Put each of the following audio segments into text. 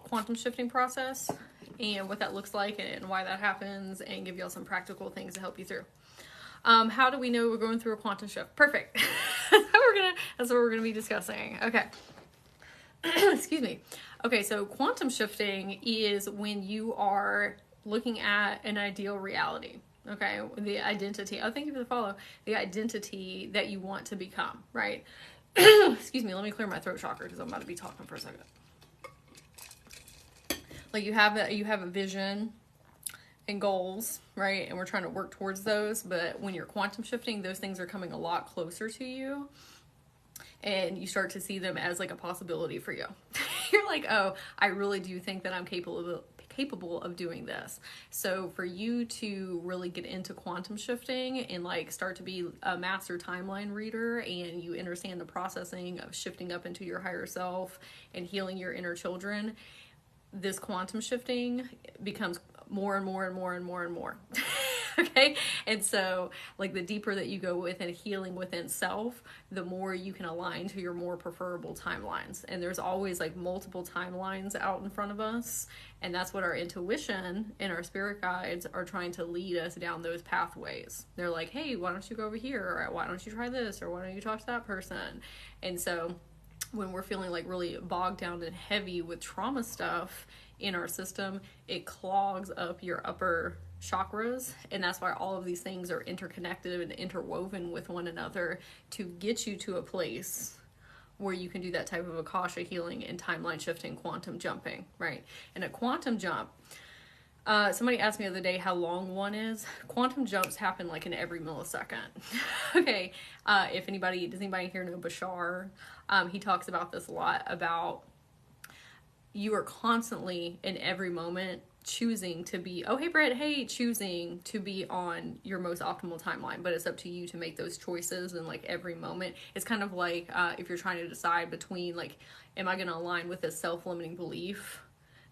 quantum shifting process and what that looks like and why that happens, and give y'all some practical things to help you through. How do we know we're going through a quantum shift? Perfect. That's what we're gonna be discussing. Okay. Excuse me. Okay, so quantum shifting is when you are looking at an ideal reality. Okay, the identity. Oh, thank you for the follow. The identity that you want to become, right? Excuse me. Let me clear my throat chakra because I'm about to be talking for a second. Like you have a vision and goals, right? And we're trying to work towards those. But when you're quantum shifting, those things are coming a lot closer to you. And you start to see them as like a possibility for you. You're like, oh, I really do think that I'm capable of doing this. So for you to really get into quantum shifting and like start to be a master timeline reader, and you understand the processing of shifting up into your higher self and healing your inner children, this quantum shifting becomes more and more and more and more and more. Okay. And so like the deeper that you go within healing within self, the more you can align to your more preferable timelines. And there's always like multiple timelines out in front of us. And that's what our intuition and our spirit guides are trying to lead us down those pathways. They're like, hey, why don't you go over here? Or why don't you try this? Or why don't you talk to that person? And so when we're feeling like really bogged down and heavy with trauma stuff in our system, it clogs up your upper chakras, and that's why all of these things are interconnected and interwoven with one another to get you to a place where you can do that type of akasha healing and timeline shifting, quantum jumping, right? And a quantum jump, somebody asked me the other day how long one is. Quantum jumps happen like in every millisecond. Okay, does anybody here know Bashar? He talks about this a lot, about you are constantly in every moment choosing to be, oh, hey, Brett, hey, choosing to be on your most optimal timeline, but it's up to you to make those choices in like every moment. It's kind of like if you're trying to decide between like, am I going to align with this self-limiting belief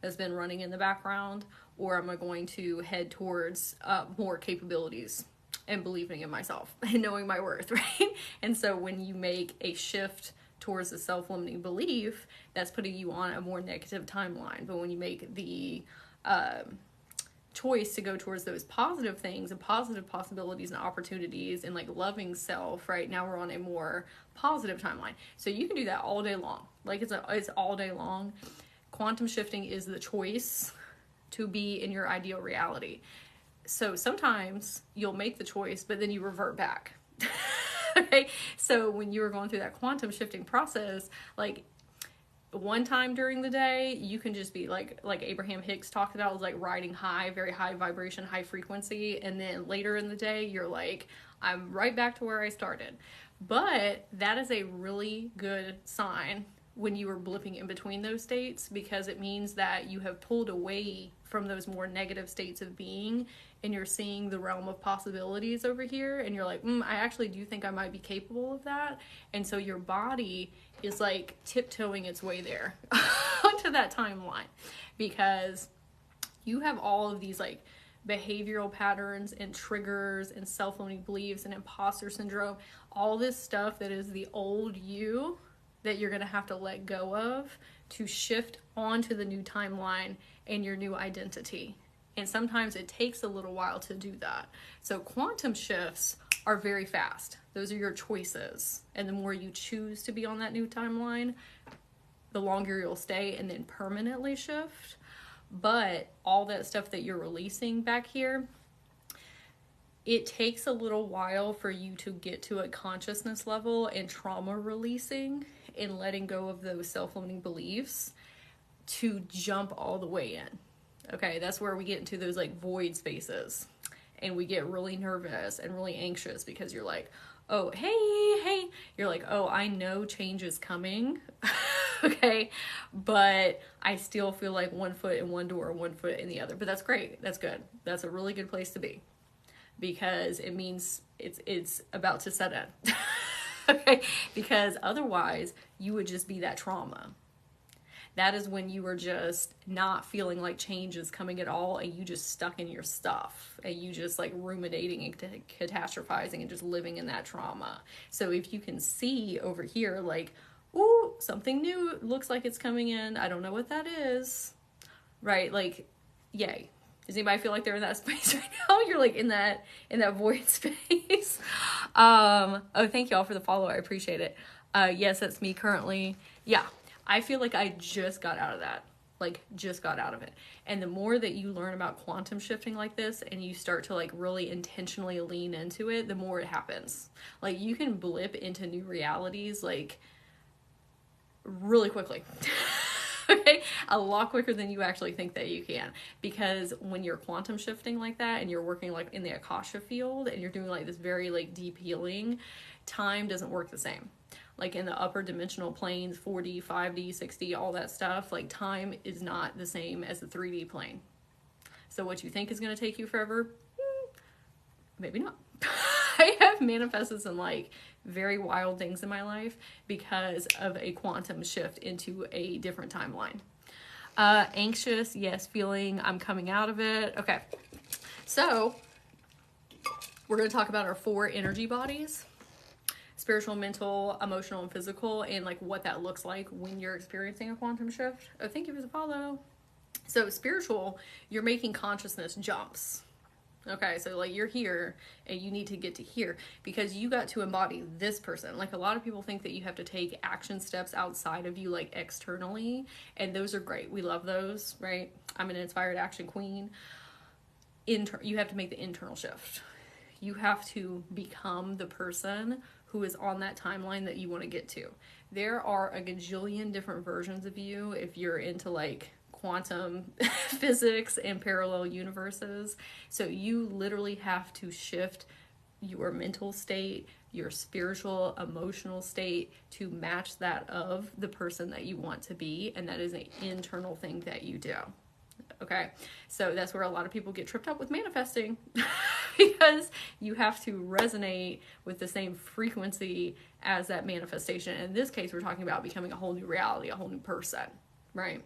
that's been running in the background, or am I going to head towards more capabilities and believing in myself and knowing my worth, right? And so when you make a shift towards the self-limiting belief, that's putting you on a more negative timeline. But when you make the choice to go towards those positive things and positive possibilities and opportunities and like loving self, right, now we're on a more positive timeline. So you can do that all day long. Like it's all day long. Quantum shifting is the choice to be in your ideal reality. So sometimes you'll make the choice, but then you revert back. Okay, so when you were going through that quantum shifting process, like one time during the day, you can just be like Abraham Hicks talked about, was like riding high, very high vibration, high frequency. And then later in the day, you're like, I'm right back to where I started. But that is a really good sign when you are blipping in between those states, because it means that you have pulled away from those more negative states of being, and you're seeing the realm of possibilities over here, and you're like, I actually do think I might be capable of that. And so your body is like tiptoeing its way there onto that timeline, because you have all of these like behavioral patterns and triggers and self-limiting beliefs and imposter syndrome, all this stuff that is the old you that you're going to have to let go of to shift onto the new timeline and your new identity. And sometimes it takes a little while to do that. So quantum shifts are very fast. Those are your choices. And the more you choose to be on that new timeline, the longer you'll stay and then permanently shift. But all that stuff that you're releasing back here, it takes a little while for you to get to a consciousness level and trauma releasing and letting go of those self-limiting beliefs to jump all the way in. Okay, that's where we get into those like void spaces, and we get really nervous and really anxious because you're like, oh, hey, you're like, oh, I know change is coming. Okay, but I still feel like one foot in one door, one foot in the other. But that's great. That's good. That's a really good place to be, because it means it's about to set in. Okay, because otherwise you would just be that trauma. That is when you are just not feeling like change is coming at all, and you just stuck in your stuff, and you just like ruminating and catastrophizing and just living in that trauma. So if you can see over here, like, ooh, something new looks like it's coming in, I don't know what that is, right? Like, yay. Does anybody feel like they're in that space right now? You're like in that void space. Oh, thank y'all for the follow. I appreciate it. Yes, that's me currently. Yeah, I feel like I just got out of that. Like, just got out of it. And the more that you learn about quantum shifting like this, and you start to like really intentionally lean into it, the more it happens. Like, you can blip into new realities like really quickly. Okay, a lot quicker than you actually think that you can, because when you're quantum shifting like that and you're working like in the Akasha field and you're doing like this very like deep healing, time doesn't work the same. Like in the upper dimensional planes, 4D, 5D, 6D, all that stuff, like time is not the same as the 3D plane. So what you think is going to take you forever, maybe not. I have manifested some like very wild things in my life because of a quantum shift into a different timeline. Anxious, yes, feeling I'm coming out of it. Okay, so we're going to talk about our 4 energy bodies: spiritual, mental, emotional, and physical, and like what that looks like when you're experiencing a quantum shift. Oh, thank you for the follow. So spiritual, you're making consciousness jumps. Okay, so like you're here and you need to get to here because you got to embody this person. Like a lot of people think that you have to take action steps outside of you, like externally, and those are great. We love those, right? I'm an inspired action queen. You have to make the internal shift. You have to become the person who is on that timeline that you want to get to. There are a gajillion different versions of you if you're into like quantum physics and parallel universes. So you literally have to shift your mental state, your spiritual, emotional state to match that of the person that you want to be. And that is an internal thing that you do. Okay, so that's where a lot of people get tripped up with manifesting because you have to resonate with the same frequency as that manifestation. In this case, we're talking about becoming a whole new reality, a whole new person, right?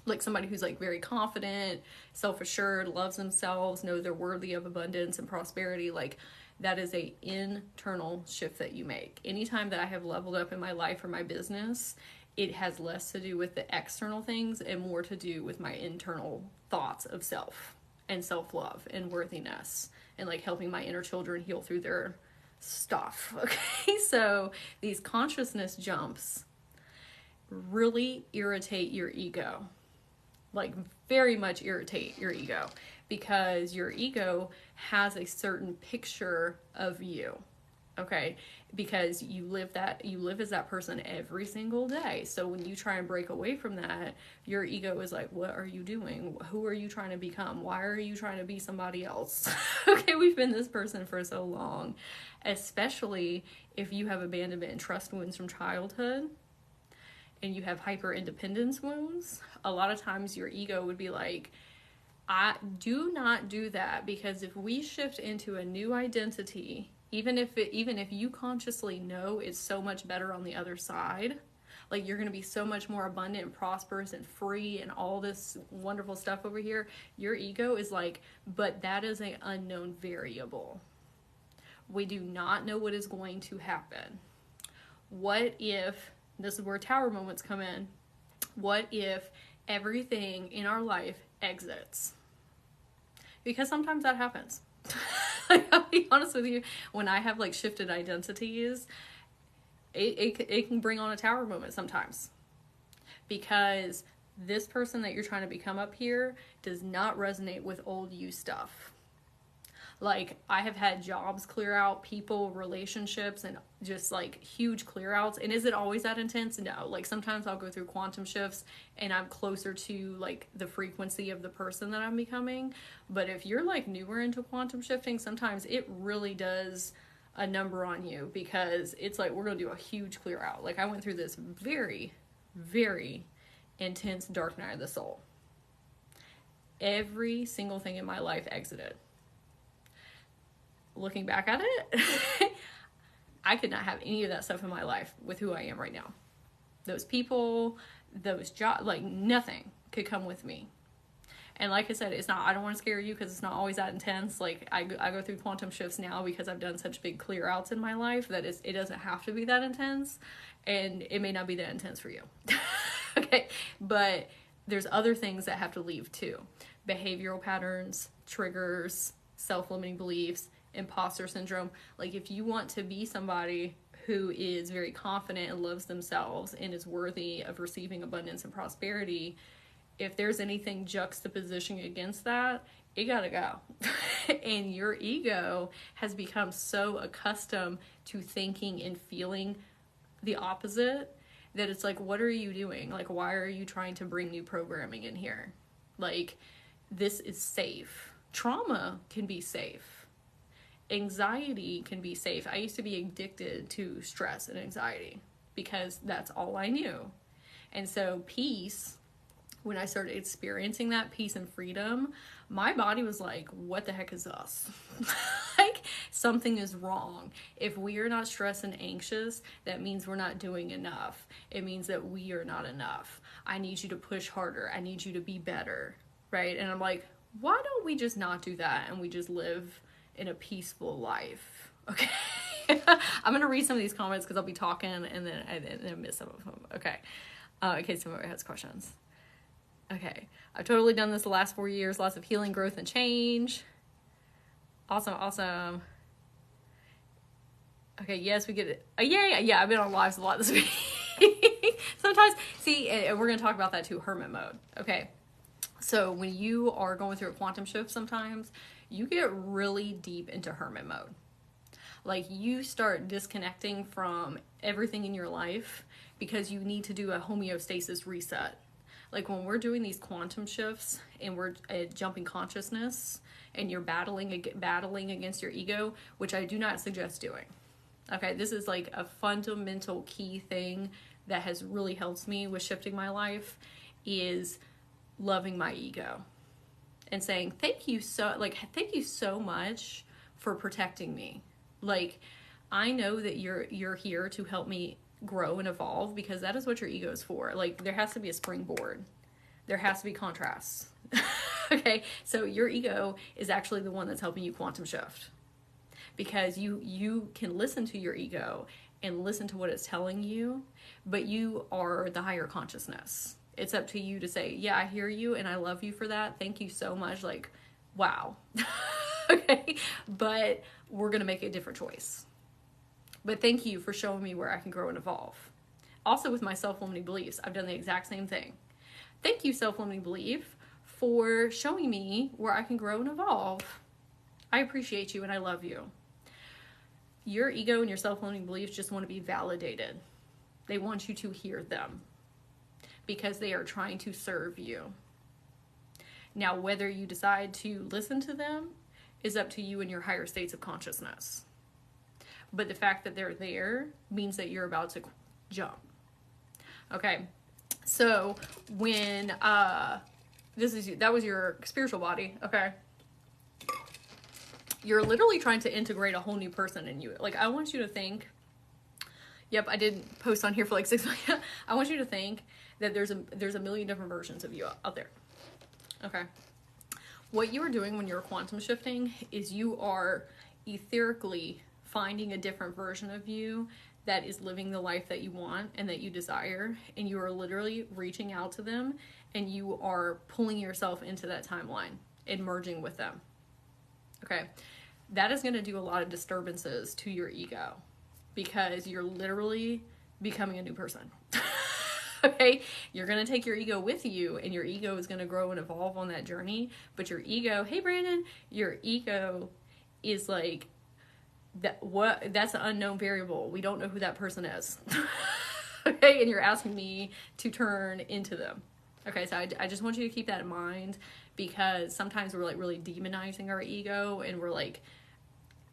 Like somebody who's like very confident, self-assured, loves themselves, knows they're worthy of abundance and prosperity. Like that is a internal shift that you make. Anytime that I have leveled up in my life or my business, it has less to do with the external things and more to do with my internal thoughts of self and self-love and worthiness and like helping my inner children heal through their stuff. Okay, so these consciousness jumps really irritate your ego. Like very much irritate your ego because your ego has a certain picture of you. Okay, because you live as that person every single day. So when you try and break away from that, your ego is like, what are you doing? Who are you trying to become? Why are you trying to be somebody else? Okay, we've been this person for so long, especially if you have abandonment and trust wounds from childhood and you have hyper independence wounds. A lot of times your ego would be like, I do not do that, because if we shift into a new identity, even if you consciously know it's so much better on the other side, like you're going to be so much more abundant and prosperous and free and all this wonderful stuff over here, your ego is like, but that is an unknown variable. We do not know what is going to happen. What if, this is where tower moments come in, what if everything in our life exits? Because sometimes that happens. Like, I'll be honest with you, when I have like shifted identities, it can bring on a tower moment sometimes, because this person that you're trying to become up here does not resonate with old you stuff. Like, I have had jobs clear out, people, relationships, and just like huge clear outs. And is it always that intense? No. Like sometimes I'll go through quantum shifts and I'm closer to like the frequency of the person that I'm becoming. But if you're like newer into quantum shifting, sometimes it really does a number on you, because it's like, we're going to do a huge clear out. Like I went through this very, very intense dark night of the soul. Every single thing in my life exited. Looking back at it, I could not have any of that stuff in my life with who I am right now. Those people, those jobs, like nothing could come with me. And like I said, it's not, I don't want to scare you because it's not always that intense. Like I go through quantum shifts now because I've done such big clear outs in my life that it doesn't have to be that intense, and it may not be that intense for you. Okay. But there's other things that have to leave too. Behavioral patterns, triggers, self-limiting beliefs, imposter syndrome. Like if you want to be somebody who is very confident and loves themselves and is worthy of receiving abundance and prosperity, if there's anything juxtapositioning against that, it gotta go. And your ego has become so accustomed to thinking and feeling the opposite that it's like, what are you doing? Like, why are you trying to bring new programming in here? Like, this is safe. Trauma can be safe. Anxiety can be safe. I used to be addicted to stress and anxiety because that's all I knew. And so peace, when I started experiencing that peace and freedom, my body was like, what the heck is us? Like, something is wrong. If we are not stressed and anxious, that means we're not doing enough. It means that we are not enough. I need you to push harder. I need you to be better, right? And I'm like, why don't we just not do that and we just live in a peaceful life? Okay. I'm going to read some of these comments because I'll be talking and then I miss some of them. Okay. In case somebody has questions. Okay, I've totally done this the last 4 years. Lots of healing, growth, and change. Awesome. Okay, yes, we get it. Yay! Yeah, I've been on lives a lot this week. Sometimes, see, and we're going to talk about that too, hermit mode. Okay, so when you are going through a quantum shift sometimes, you get really deep into hermit mode. Like, you start disconnecting from everything in your life because you need to do a homeostasis reset. Like when we're doing these quantum shifts and we're jumping consciousness and you're battling against your ego, which I do not suggest doing. Okay, this is like a fundamental key thing that has really helped me with shifting my life is loving my ego and saying, thank you so much for protecting me. Like, I know that you're here to help me grow and evolve because that is what your ego is for. Like, there has to be a springboard. There has to be contrasts. Okay, so your ego is actually the one that's helping you quantum shift because you can listen to your ego and listen to what it's telling you, but you are the higher consciousness. It's up to you to say, yeah, I hear you and I love you for that. Thank you so much. Like, wow. Okay, but we're gonna make a different choice. But thank you for showing me where I can grow and evolve. Also with my self-limiting beliefs, I've done the exact same thing. Thank you, self-limiting belief, for showing me where I can grow and evolve. I appreciate you and I love you. Your ego and your self-limiting beliefs just want to be validated. They want you to hear them because they are trying to serve you. Now, whether you decide to listen to them is up to you in your higher states of consciousness. But the fact that they're there means that you're about to jump. Okay, so when that was your spiritual body, okay? You're literally trying to integrate a whole new person in you. Like, I want you to think, yep, I did post on here for like 6 months. I want you to think that there's a million different versions of you out there. Okay. What you are doing when you're quantum shifting is you are etherically finding a different version of you that is living the life that you want and that you desire, and you are literally reaching out to them and you are pulling yourself into that timeline and merging with them. Okay, that is going to do a lot of disturbances to your ego because you're literally becoming a new person. Okay, you're going to take your ego with you and your ego is going to grow and evolve on that journey, but your ego, hey Brandon, your ego is like, that's an unknown variable. We don't know who that person is. Okay, and you're asking me to turn into them. Okay, so I just want you to keep that in mind because sometimes we're like really demonizing our ego and we're like,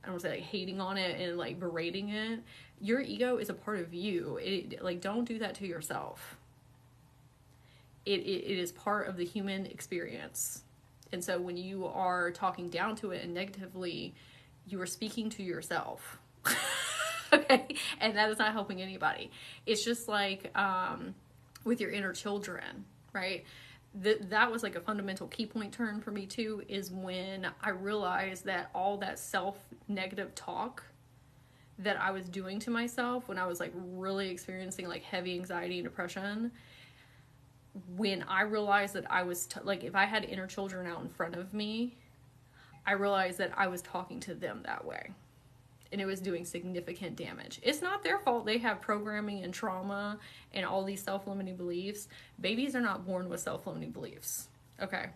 I don't want to say like hating on it and like berating it. Your ego is a part of you. Like, don't do that to yourself. It is part of the human experience. And so when you are talking down to it and negatively, you are speaking to yourself. Okay, and that is not helping anybody. It's just like with your inner children, right? That was like a fundamental key point turn for me too, is when I realized that all that self-negative talk that I was doing to myself when I was like really experiencing like heavy anxiety and depression, when I realized that I was, like, if I had inner children out in front of me, I realized that I was talking to them that way. And it was doing significant damage. It's not their fault. They have programming and trauma and all these self-limiting beliefs. Babies are not born with self-limiting beliefs. Okay.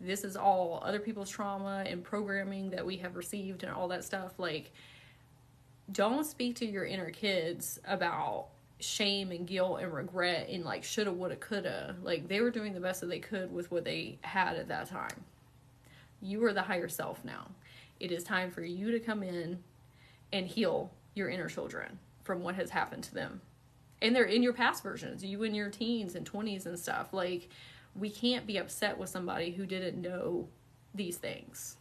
This is all other people's trauma and programming that we have received and all that stuff. Like, don't speak to your inner kids about shame and guilt and regret and like shoulda, woulda, coulda. Like, they were doing the best that they could with what they had at that time. You are the higher self now. It is time for you to come in and heal your inner children from what has happened to them. And they're in your past versions, you in your teens and 20s and stuff. Like, we can't be upset with somebody who didn't know these things,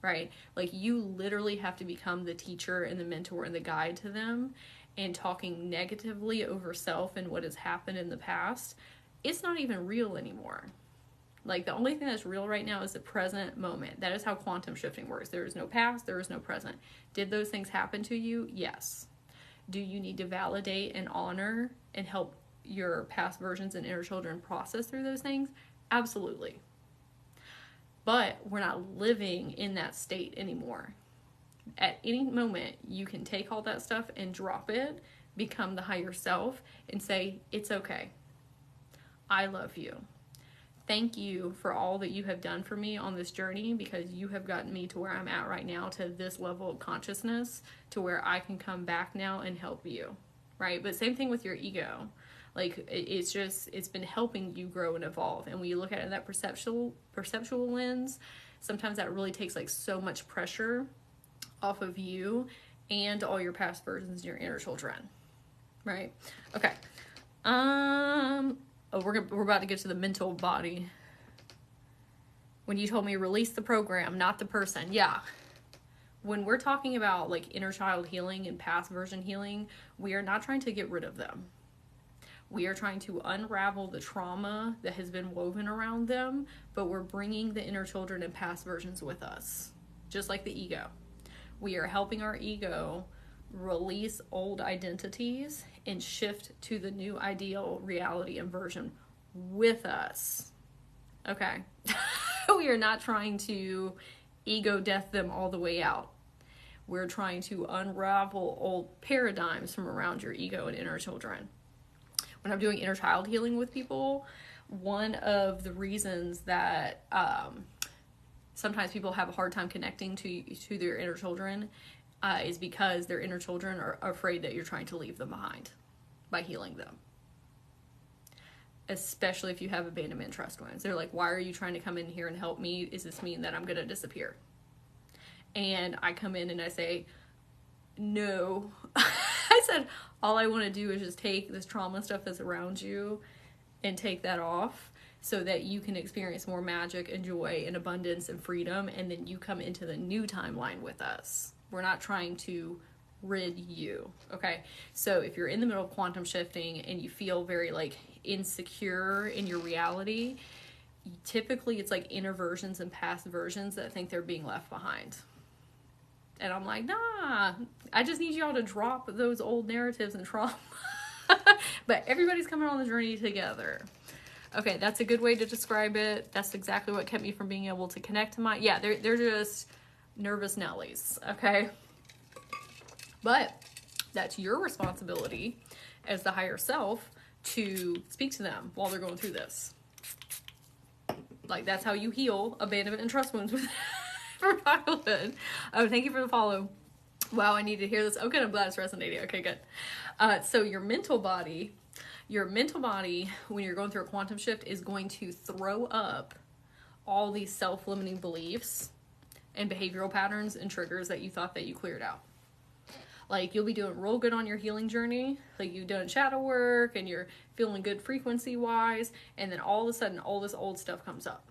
right? Like, you literally have to become the teacher and the mentor and the guide to them. And talking negatively over self and what has happened in the past, it's not even real anymore. Like, the only thing that's real right now is the present moment. That is how quantum shifting works. There is no past, there is no present. Did those things happen to you? Yes. Do you need to validate and honor and help your past versions and inner children process through those things? Absolutely. But we're not living in that state anymore. At any moment, you can take all that stuff and drop it, become the higher self, and say, it's okay. I love you. Thank you for all that you have done for me on this journey, because you have gotten me to where I'm at right now, to this level of consciousness, to where I can come back now and help you, right? But same thing with your ego. Like, it's been helping you grow and evolve. And when you look at it in that perceptual lens, sometimes that really takes like so much pressure off of you and all your past versions and your inner children, right? Okay. Oh, we're about to get to the mental body. When you told me release the program, not the person. Yeah. When we're talking about like inner child healing and past version healing, we are not trying to get rid of them. We are trying to unravel the trauma that has been woven around them, but we're bringing the inner children and past versions with us, just like the ego. We are helping our ego release old identities and shift to the new ideal reality and version with us. Okay. We are not trying to ego death them all the way out. We're trying to unravel old paradigms from around your ego and inner children. When I'm doing inner child healing with people, one of the reasons that sometimes people have a hard time connecting to their inner children is because their inner children are afraid that you're trying to leave them behind by healing them. Especially if you have abandonment trust wounds. They're like, why are you trying to come in here and help me? Does this mean that I'm going to disappear? And I come in and I say, no. I said, all I want to do is just take this trauma stuff that's around you and take that off, so that you can experience more magic and joy and abundance and freedom, and then you come into the new timeline with us. We're not trying to rid you, okay? So if you're in the middle of quantum shifting and you feel very like insecure in your reality, typically it's like inner versions and past versions that think they're being left behind. And I'm like, nah, I just need y'all to drop those old narratives and trauma. But everybody's coming on the journey together. Okay, that's a good way to describe it. That's exactly what kept me from being able to connect to my... Yeah, they're just nervous Nellies, okay? But that's your responsibility as the higher self to speak to them while they're going through this. Like, that's how you heal abandonment and trust wounds from childhood. Oh, thank you for the follow. Wow, I need to hear this. Okay, I'm glad it's resonating. Okay, good. So your mental body, when you're going through a quantum shift, is going to throw up all these self-limiting beliefs and behavioral patterns and triggers that you thought that you cleared out. Like, you'll be doing real good on your healing journey. Like, you've done shadow work and you're feeling good frequency-wise. And then all of a sudden, all this old stuff comes up.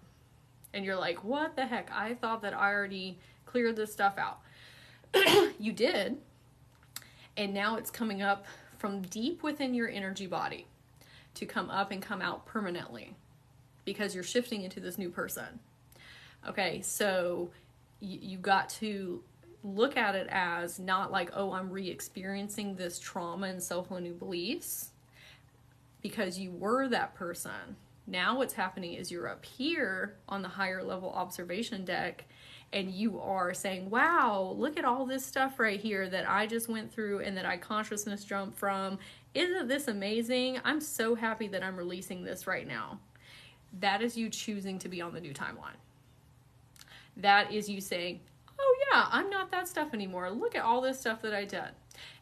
And you're like, what the heck? I thought that I already cleared this stuff out. You did. And now it's coming up from deep within your energy body to come up and come out permanently, because you're shifting into this new person. Okay, so you got to look at it as not like, oh, I'm re-experiencing this trauma and self-limiting beliefs, because you were that person. Now what's happening is you're up here on the higher level observation deck, and you are saying, wow, look at all this stuff right here that I just went through and that I consciousness jumped from. Isn't this amazing? I'm so happy that I'm releasing this right now. That is you choosing to be on the new timeline. That is you saying, oh yeah, I'm not that stuff anymore. Look at all this stuff that I did.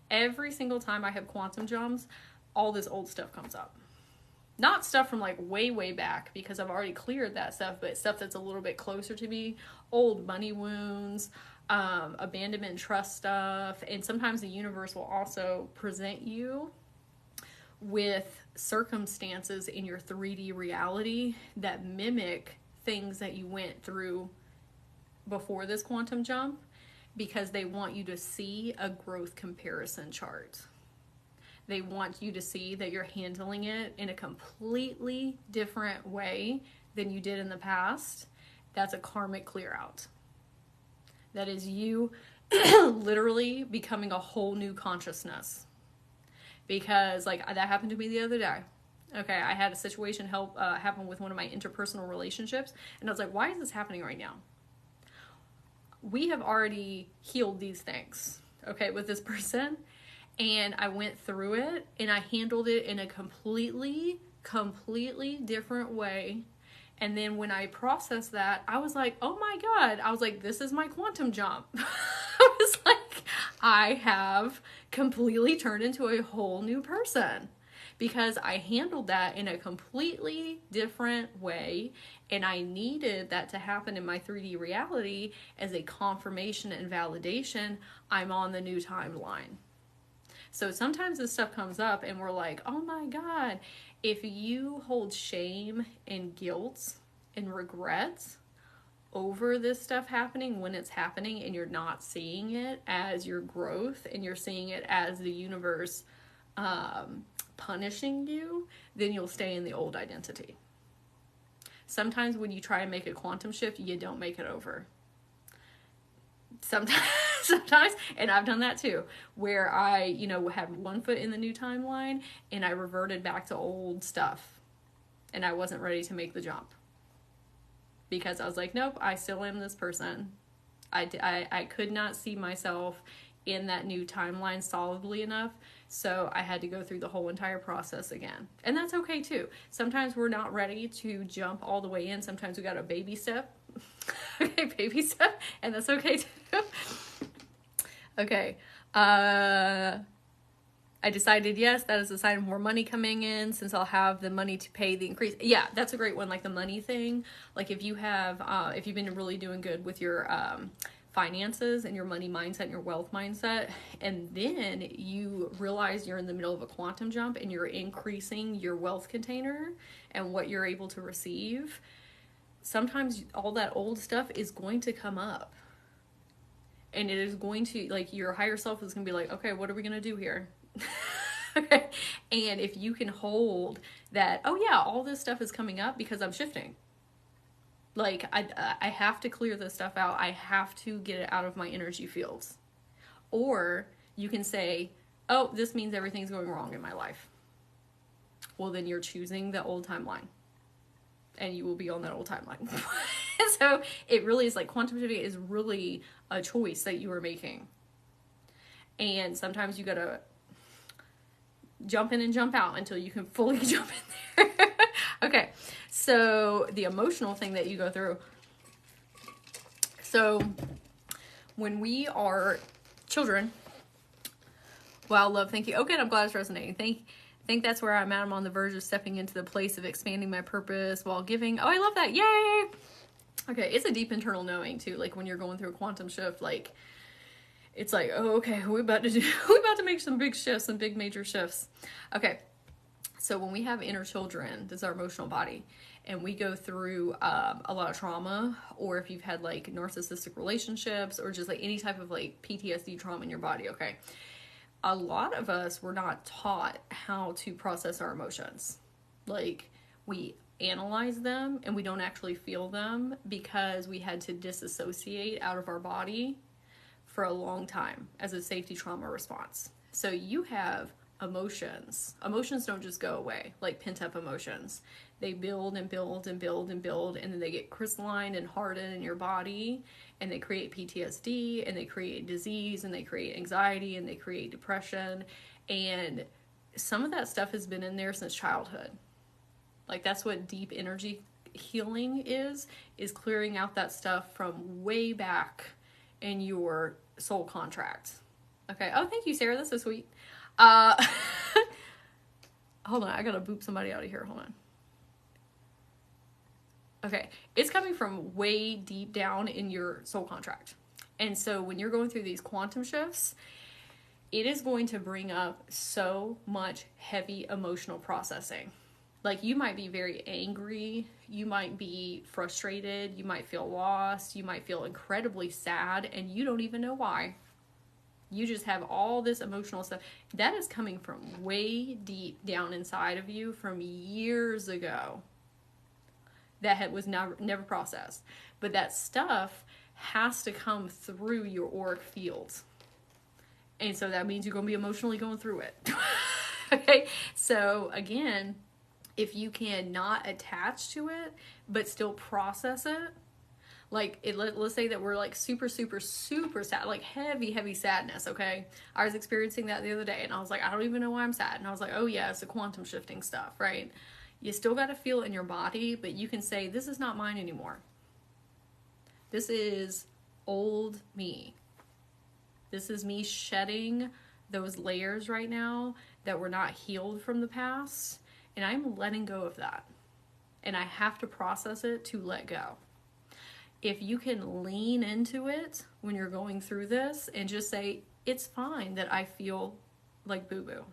Every single time I have quantum jumps, all this old stuff comes up. Not stuff from like way, way back, because I've already cleared that stuff, but stuff that's a little bit closer to me. Old money wounds, abandonment and trust stuff. And sometimes the universe will also present you with circumstances in your 3D reality that mimic things that you went through before this quantum jump, because they want you to see a growth comparison chart. They want you to see that you're handling it in a completely different way than you did in the past. That's a karmic clear out. That is you literally becoming a whole new consciousness. Because like that happened to me the other day. Okay, I had a situation happen with one of my interpersonal relationships, and I was like, why is this happening right now? We have already healed these things, okay, with this person. And I went through it and I handled it in a completely different way. And then when I processed that, I was like, oh my God. I was like, this is my quantum jump. I was like, I have completely turned into a whole new person, because I handled that in a completely different way. And I needed that to happen in my 3D reality as a confirmation and validation. I'm on the new timeline. So sometimes this stuff comes up and we're like, oh my God, if you hold shame and guilt and regrets over this stuff happening when it's happening, and you're not seeing it as your growth and you're seeing it as the universe punishing you, then you'll stay in the old identity. Sometimes when you try and make a quantum shift, you don't make it over. Sometimes, and I've done that too, where I, had one foot in the new timeline and I reverted back to old stuff, and I wasn't ready to make the jump because I was like, nope, I still am this person. I could not see myself in that new timeline solidly enough, so I had to go through the whole entire process again. And that's okay too. Sometimes we're not ready to jump all the way in. Sometimes we got a baby step. Okay, baby step, and that's okay too. Okay, I decided, yes, that is a sign of more money coming in, since I'll have the money to pay the increase. Yeah, that's a great one, like the money thing. Like if you have, if you've been really doing good with your finances and your money mindset and your wealth mindset, and then you realize you're in the middle of a quantum jump and you're increasing your wealth container and what you're able to receive, sometimes all that old stuff is going to come up. And it is going to, like, your higher self is going to be like, okay, what are we going to do here? Okay. And if you can hold that, oh yeah, all this stuff is coming up because I'm shifting. Like, I have to clear this stuff out. I have to get it out of my energy fields. Or you can say, oh, this means everything's going wrong in my life. Well, then you're choosing the old timeline. And you will be on that old timeline. So it really is like quantum shifting is really a choice that you are making. And sometimes you gotta jump in and jump out until you can fully jump in there. Okay, so the emotional thing that you go through. So when we are children, wow, love, thank you. Okay, I'm glad it's resonating. I think that's where I'm at. I'm on the verge of stepping into the place of expanding my purpose while giving. Oh, I love that. Yay! Okay, it's a deep internal knowing too. Like when you're going through a quantum shift, like it's like, oh, okay, we're about to make some big shifts, some big major shifts. Okay, so when we have inner children, this is our emotional body, and we go through a lot of trauma, or if you've had like narcissistic relationships, or just like any type of like PTSD trauma in your body, okay, a lot of us were not taught how to process our emotions. Like we analyze them and we don't actually feel them because we had to disassociate out of our body for a long time as a safety trauma response. So you have emotions. Emotions don't just go away, like pent up emotions. They build and build and build and build, and then they get crystalline and harden in your body, and they create PTSD, and they create disease, and they create anxiety, and they create depression. And some of that stuff has been in there since childhood. Like, that's what deep energy healing is clearing out that stuff from way back in your soul contract. Okay. Oh, thank you, Sarah. That's so sweet. Hold on. I gotta boop somebody out of here. Hold on. Okay. It's coming from way deep down in your soul contract. And so when you're going through these quantum shifts, it is going to bring up so much heavy emotional processing. Like, you might be very angry, you might be frustrated, you might feel lost, you might feel incredibly sad, and you don't even know why. You just have all this emotional stuff. That is coming from way deep down inside of you from years ago. That was never processed. But that stuff has to come through your auric fields. And so that means you're going to be emotionally going through it. Okay? So, again, if you can not attach to it, but still process it, like, let's say that we're like super, super, super sad, like heavy sadness, okay? I was experiencing that the other day, and I was like, I don't even know why I'm sad. And I was like, oh yeah, it's the quantum shifting stuff, right? You still got to feel it in your body, but you can say, this is not mine anymore. This is old me. This is me shedding those layers right now that were not healed from the past. And I'm letting go of that. And I have to process it to let go. If you can lean into it when you're going through this and just say, it's fine that I feel like boo-boo.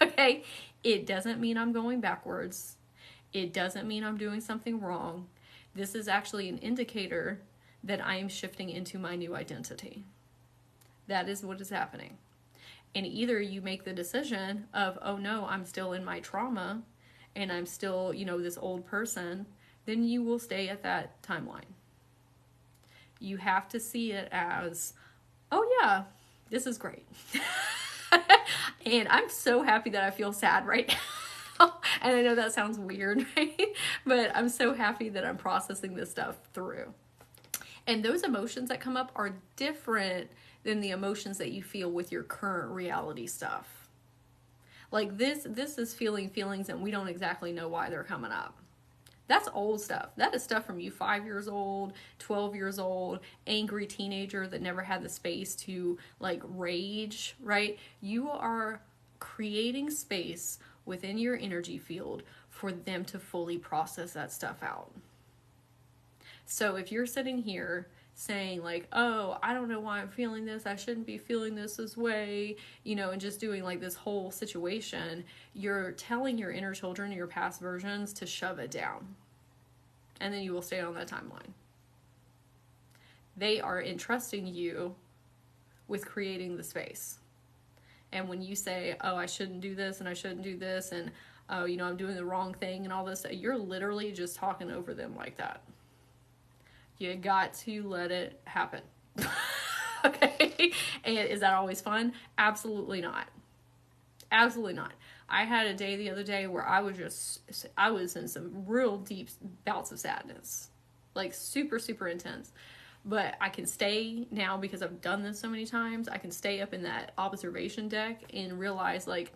Okay? It doesn't mean I'm going backwards. It doesn't mean I'm doing something wrong. This is actually an indicator that I am shifting into my new identity. That is what is happening. And either you make the decision of, oh no, I'm still in my trauma and I'm still, this old person, then you will stay at that timeline. You have to see it as, oh yeah, this is great. And I'm so happy that I feel sad right now. And I know that sounds weird, right? But I'm so happy that I'm processing this stuff through. And those emotions that come up are different than the emotions that you feel with your current reality stuff. Like this is feeling feelings and we don't exactly know why they're coming up. That's old stuff. That is stuff from you 5 years old, 12 years old, angry teenager that never had the space to like rage, right? You are creating space within your energy field for them to fully process that stuff out. So if you're sitting here saying like, oh, I don't know why I'm feeling this, I shouldn't be feeling this way, and just doing like this whole situation, you're telling your inner children, your past versions, to shove it down. And then you will stay on that timeline. They are entrusting you with creating the space. And when you say, oh, I shouldn't do this and I shouldn't do this and, oh, I'm doing the wrong thing and all this, you're literally just talking over them like that. You got to let it happen. Okay? And is that always fun? Absolutely not. Absolutely not. I had a day the other day where I was in some real deep bouts of sadness. Like super, super intense. But I can stay now because I've done this so many times. I can stay up in that observation deck and realize like,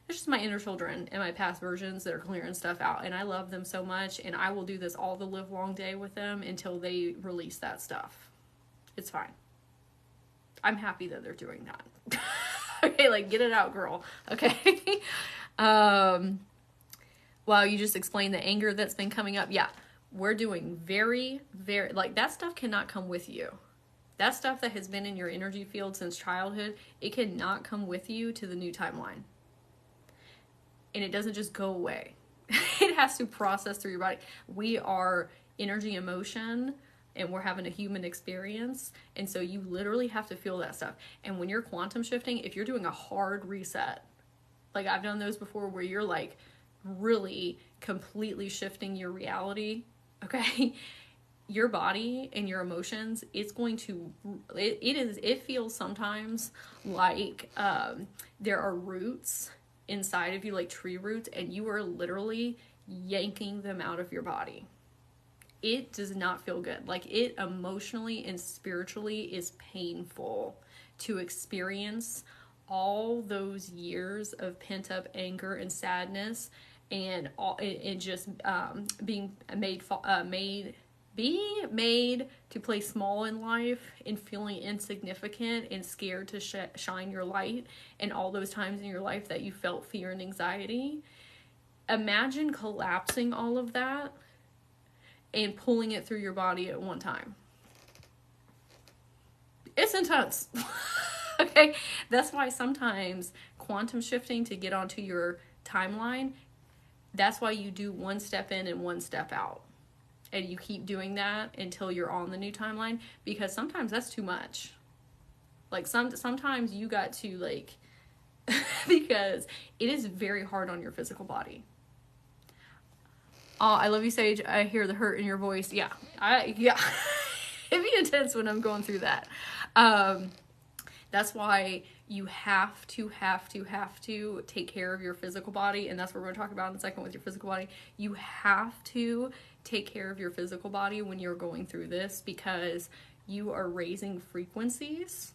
it's just my inner children and my past versions that are clearing stuff out. And I love them so much. And I will do this all the live long day with them until they release that stuff. It's fine. I'm happy that they're doing that. Okay, like get it out, girl. Okay. Well, you just explained the anger that's been coming up. Yeah, we're doing very, very, like that stuff cannot come with you. That stuff that has been in your energy field since childhood, it cannot come with you to the new timeline. And it doesn't just go away. It has to process through your body. We are energy, emotion, and we're having a human experience. And so you literally have to feel that stuff. And when you're quantum shifting, if you're doing a hard reset, like I've done those before where you're like really completely shifting your reality, okay? your body and your emotions, it's going to, it feels sometimes like there are roots inside of you, like tree roots, and you are literally yanking them out of your body. It does not feel good. Like, it emotionally and spiritually is painful to experience all those years of pent up anger and sadness, and just being made to play small in life, and feeling insignificant and scared to shine your light, and all those times in your life that you felt fear and anxiety. Imagine collapsing all of that and pulling it through your body at one time. It's intense. Okay? That's why sometimes quantum shifting, to get onto your timeline, that's why you do one step in and one step out. And you keep doing that until you're on the new timeline, because sometimes that's too much. Like, sometimes you got to, like, because it is very hard on your physical body. Oh, I love you, Sage. I hear the hurt in your voice. Yeah. It'd be intense when I'm going through that. That's why you have to take care of your physical body. And that's what we're going to talk about in a second with your physical body. You have to take care of your physical body when you're going through this, because you are raising frequencies.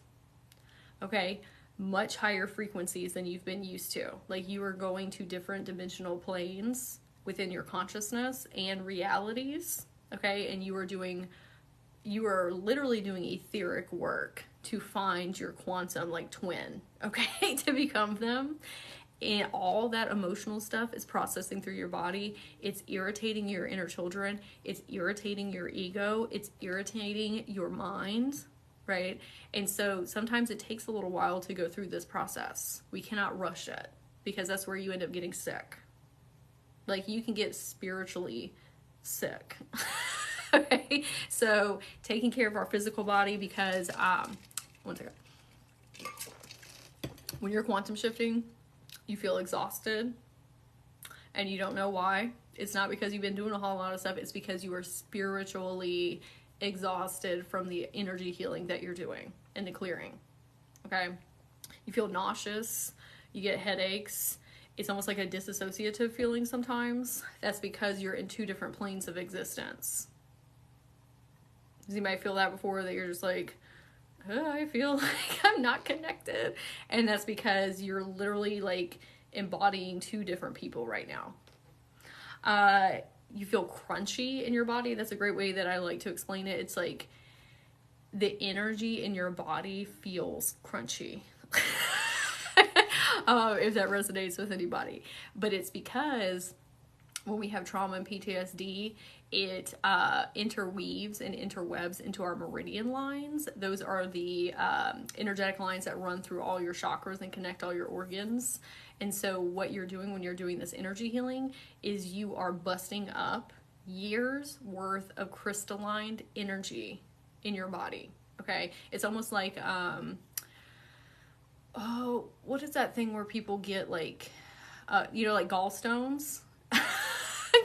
Okay. Much higher frequencies than you've been used to. Like, you are going to different dimensional planes within your consciousness and realities, okay? And you are literally doing etheric work to find your quantum, like, twin, okay? To become them. And all that emotional stuff is processing through your body. It's irritating your inner children. It's irritating your ego. It's irritating your mind, right? And so sometimes it takes a little while to go through this process. We cannot rush it, because that's where you end up getting sick. Like, you can get spiritually sick. Okay? So, taking care of our physical body, because, one second. When you're quantum shifting, you feel exhausted, and you don't know why. It's not because you've been doing a whole lot of stuff. It's because you are spiritually exhausted from the energy healing that you're doing and the clearing. Okay? You feel nauseous. You get headaches. It's almost like a disassociative feeling sometimes. That's because you're in two different planes of existence. You might feel that before, that you're just like, oh, I feel like I'm not connected. And that's because you're literally, like, embodying two different people right now. You feel crunchy in your body. That's a great way that I like to explain it. It's like the energy in your body feels crunchy. If that resonates with anybody. But it's because when we have trauma and PTSD, it interweaves and interwebs into our meridian lines. Those are the energetic lines that run through all your chakras and connect all your organs. And so what you're doing when you're doing this energy healing is you are busting up years worth of crystalline energy in your body. Okay? It's almost like, what is that thing where people get, like, like gallstones?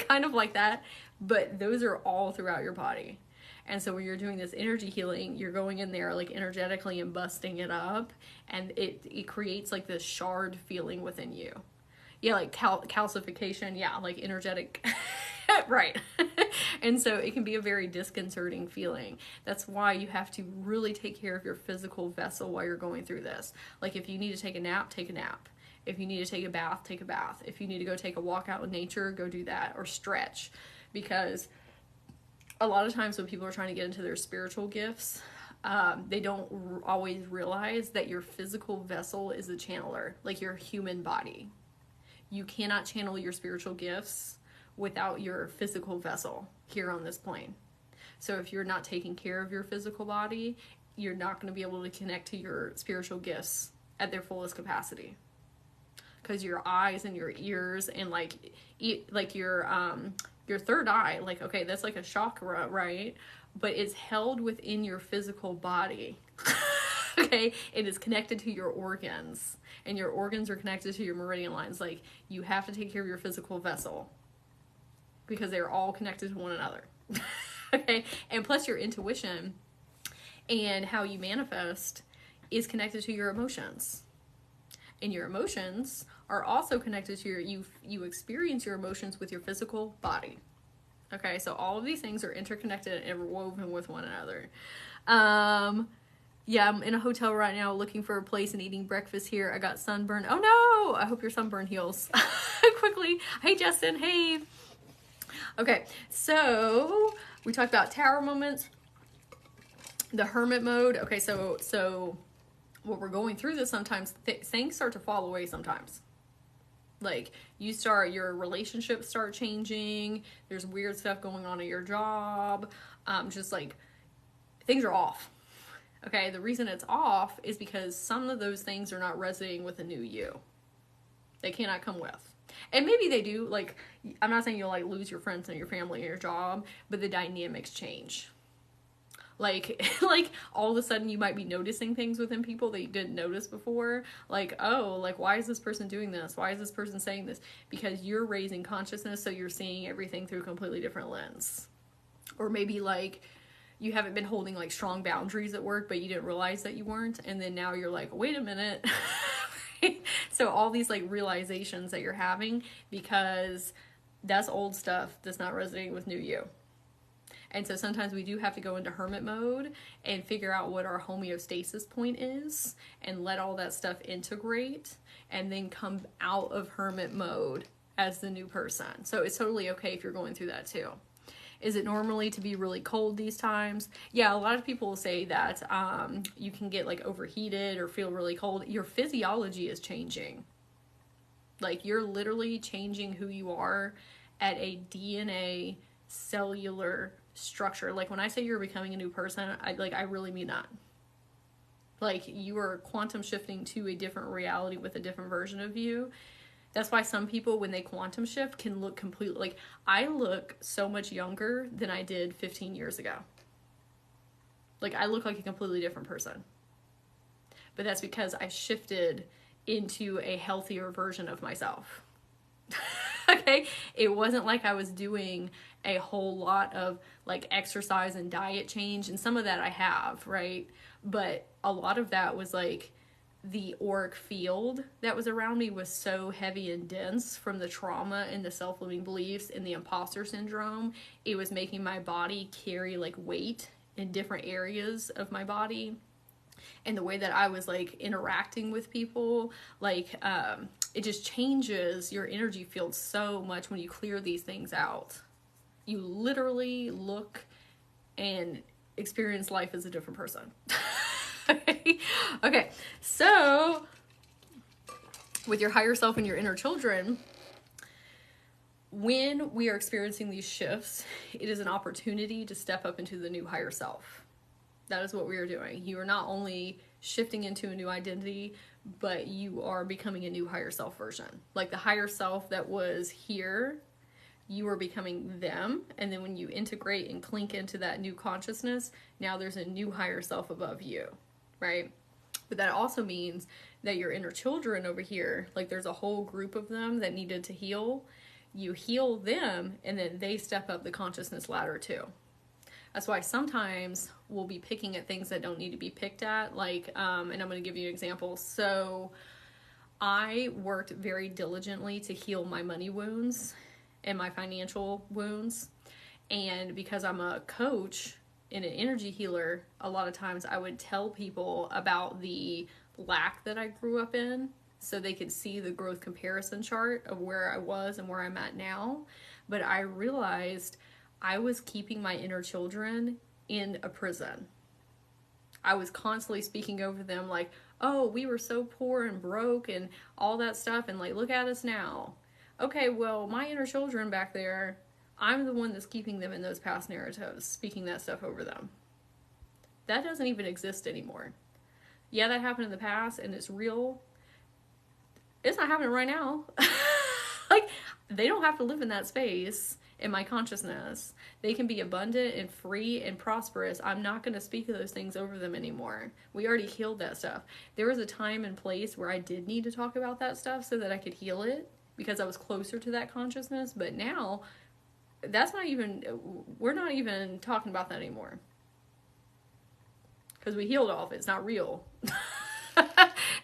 Kind of like that. But those are all throughout your body. And so when you're doing this energy healing, you're going in there, like, energetically and busting it up. And it creates, like, this shard feeling within you. Yeah, like calcification. Yeah, like energetic. Right. And so it can be a very disconcerting feeling. That's why you have to really take care of your physical vessel while you're going through this. Like, if you need to take a nap, take a nap. If you need to take a bath, take a bath. If you need to go take a walk out in nature, go do that, or stretch. Because a lot of times when people are trying to get into their spiritual gifts, they don't always realize that your physical vessel is a channeler, like your human body. You cannot channel your spiritual gifts without your physical vessel here on this plane. So if you're not taking care of your physical body, you're not going to be able to connect to your spiritual gifts at their fullest capacity. Because your eyes and your ears and like your third eye, like, okay, that's like a chakra, right? But it's held within your physical body. Okay? It is connected to your organs, and your organs are connected to your meridian lines. Like, you have to take care of your physical vessel, because they're all connected to one another. Okay. And plus your intuition and how you manifest is connected to your emotions. And your emotions are also connected to you experience your emotions with your physical body. Okay, so all of these things are interconnected and interwoven with one another. Yeah, I'm in a hotel right now looking for a place and eating breakfast here. I got sunburn. Oh no! I hope your sunburn heals quickly. Hey Justin, hey. Okay, so we talked about tower moments, the hermit mode. Okay, so what we're going through this sometimes, things start to fall away sometimes. Like your relationships start changing. There's weird stuff going on at your job. Just like things are off. Okay, the reason it's off is because some of those things are not resonating with the new you. They cannot come with. And maybe they do. Like, I'm not saying you'll like lose your friends and your family and your job, but the dynamics change. Like all of a sudden you might be noticing things within people that you didn't notice before. Like, oh, like why is this person doing this? Why is this person saying this? Because you're raising consciousness, so you're seeing everything through a completely different lens. Or maybe like you haven't been holding like strong boundaries at work, but you didn't realize that you weren't. And then now you're like, wait a minute. So all these like realizations that you're having, because that's old stuff that's not resonating with new you. And so sometimes we do have to go into hermit mode and figure out what our homeostasis point is and let all that stuff integrate and then come out of hermit mode as the new person. So it's totally okay if you're going through that too. Is it normally to be really cold these times? Yeah, a lot of people will say that you can get like overheated or feel really cold. Your physiology is changing. Like you're literally changing who you are at a DNA cellular structure. Like when I say you're becoming a new person, I really mean that. Like you are quantum shifting to a different reality with a different version of you. That's why some people, when they quantum shift, can look completely, like, I look so much younger than I did 15 years ago. Like, I look like a completely different person. But that's because I shifted into a healthier version of myself. Okay? It wasn't like I was doing a whole lot of, like, exercise and diet change. And some of that I have, right? But a lot of that was, like, the auric field that was around me was so heavy and dense from the trauma and the self-limiting beliefs and the imposter syndrome. It was making my body carry like weight in different areas of my body. And the way that I was like interacting with people, like it just changes your energy field so much when you clear these things out. You literally look and experience life as a different person. Okay, so with your higher self and your inner children, when we are experiencing these shifts, it is an opportunity to step up into the new higher self. That is what we are doing. You are not only shifting into a new identity, but you are becoming a new higher self version. Like the higher self that was here, you are becoming them. And then when you integrate and clink into that new consciousness, now there's a new higher self above you. Right? But that also means that your inner children over here, like there's a whole group of them that needed to heal. You heal them and then they step up the consciousness ladder too. That's why sometimes we'll be picking at things that don't need to be picked at. Like, and I'm going to give you an example. So I worked very diligently to heal my money wounds and my financial wounds. And because I'm a coach and an energy healer, a lot of times I would tell people about the lack that I grew up in so they could see the growth comparison chart of where I was and where I'm at now. But I realized I was keeping my inner children in a prison. I was constantly speaking over them like, oh, we were so poor and broke and all that stuff, and like, look at us now. Okay, well, my inner children back there, I'm the one that's keeping them in those past narratives, speaking that stuff over them. That doesn't even exist anymore. Yeah, that happened in the past and it's real. It's not happening right now. Like, they don't have to live in that space in my consciousness. They can be abundant and free and prosperous. I'm not going to speak of those things over them anymore. We already healed that stuff. There was a time and place where I did need to talk about that stuff so that I could heal it because I was closer to that consciousness. But now that's not even, we're not even talking about that anymore. Because we healed all of it. It's not real.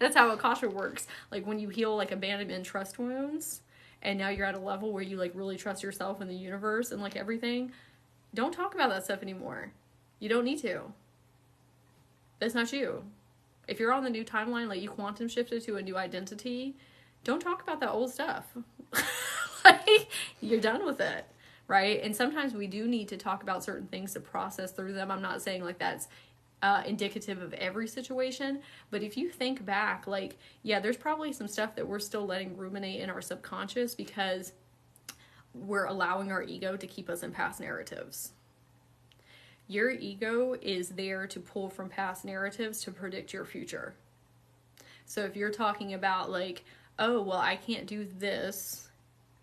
That's how Akasha works. Like when you heal like abandonment trust wounds, and now you're at a level where you like really trust yourself and the universe and like everything, don't talk about that stuff anymore. You don't need to. That's not you. If you're on the new timeline, like you quantum shifted to a new identity, don't talk about that old stuff. Like, you're done with it, right? And sometimes we do need to talk about certain things to process through them. I'm not saying like that's indicative of every situation, but if you think back, like, yeah, there's probably some stuff that we're still letting ruminate in our subconscious because we're allowing our ego to keep us in past narratives. Your ego is there to pull from past narratives to predict your future. So if you're talking about like, oh, well, I can't do this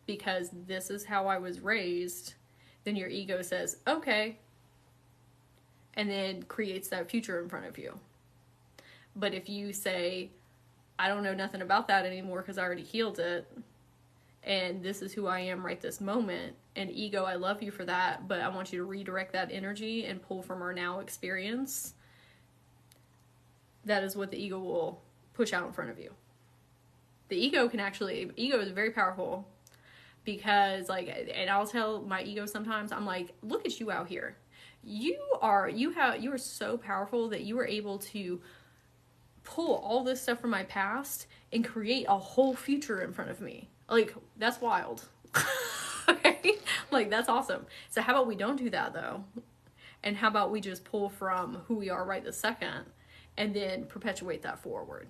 because this is how I was raised, then your ego says, okay, and then creates that future in front of you. But if you say, I don't know nothing about that anymore because I already healed it, and this is who I am right this moment, and ego, I love you for that, but I want you to redirect that energy and pull from our now experience, that is what the ego will push out in front of you. The ego is very powerful, because like, and I'll tell my ego sometimes, I'm like, look at you out here. You are so powerful that you are able to pull all this stuff from my past and create a whole future in front of me. Like, that's wild. Okay? Like, that's awesome. So how about we don't do that though? And how about we just pull from who we are right this second and then perpetuate that forward?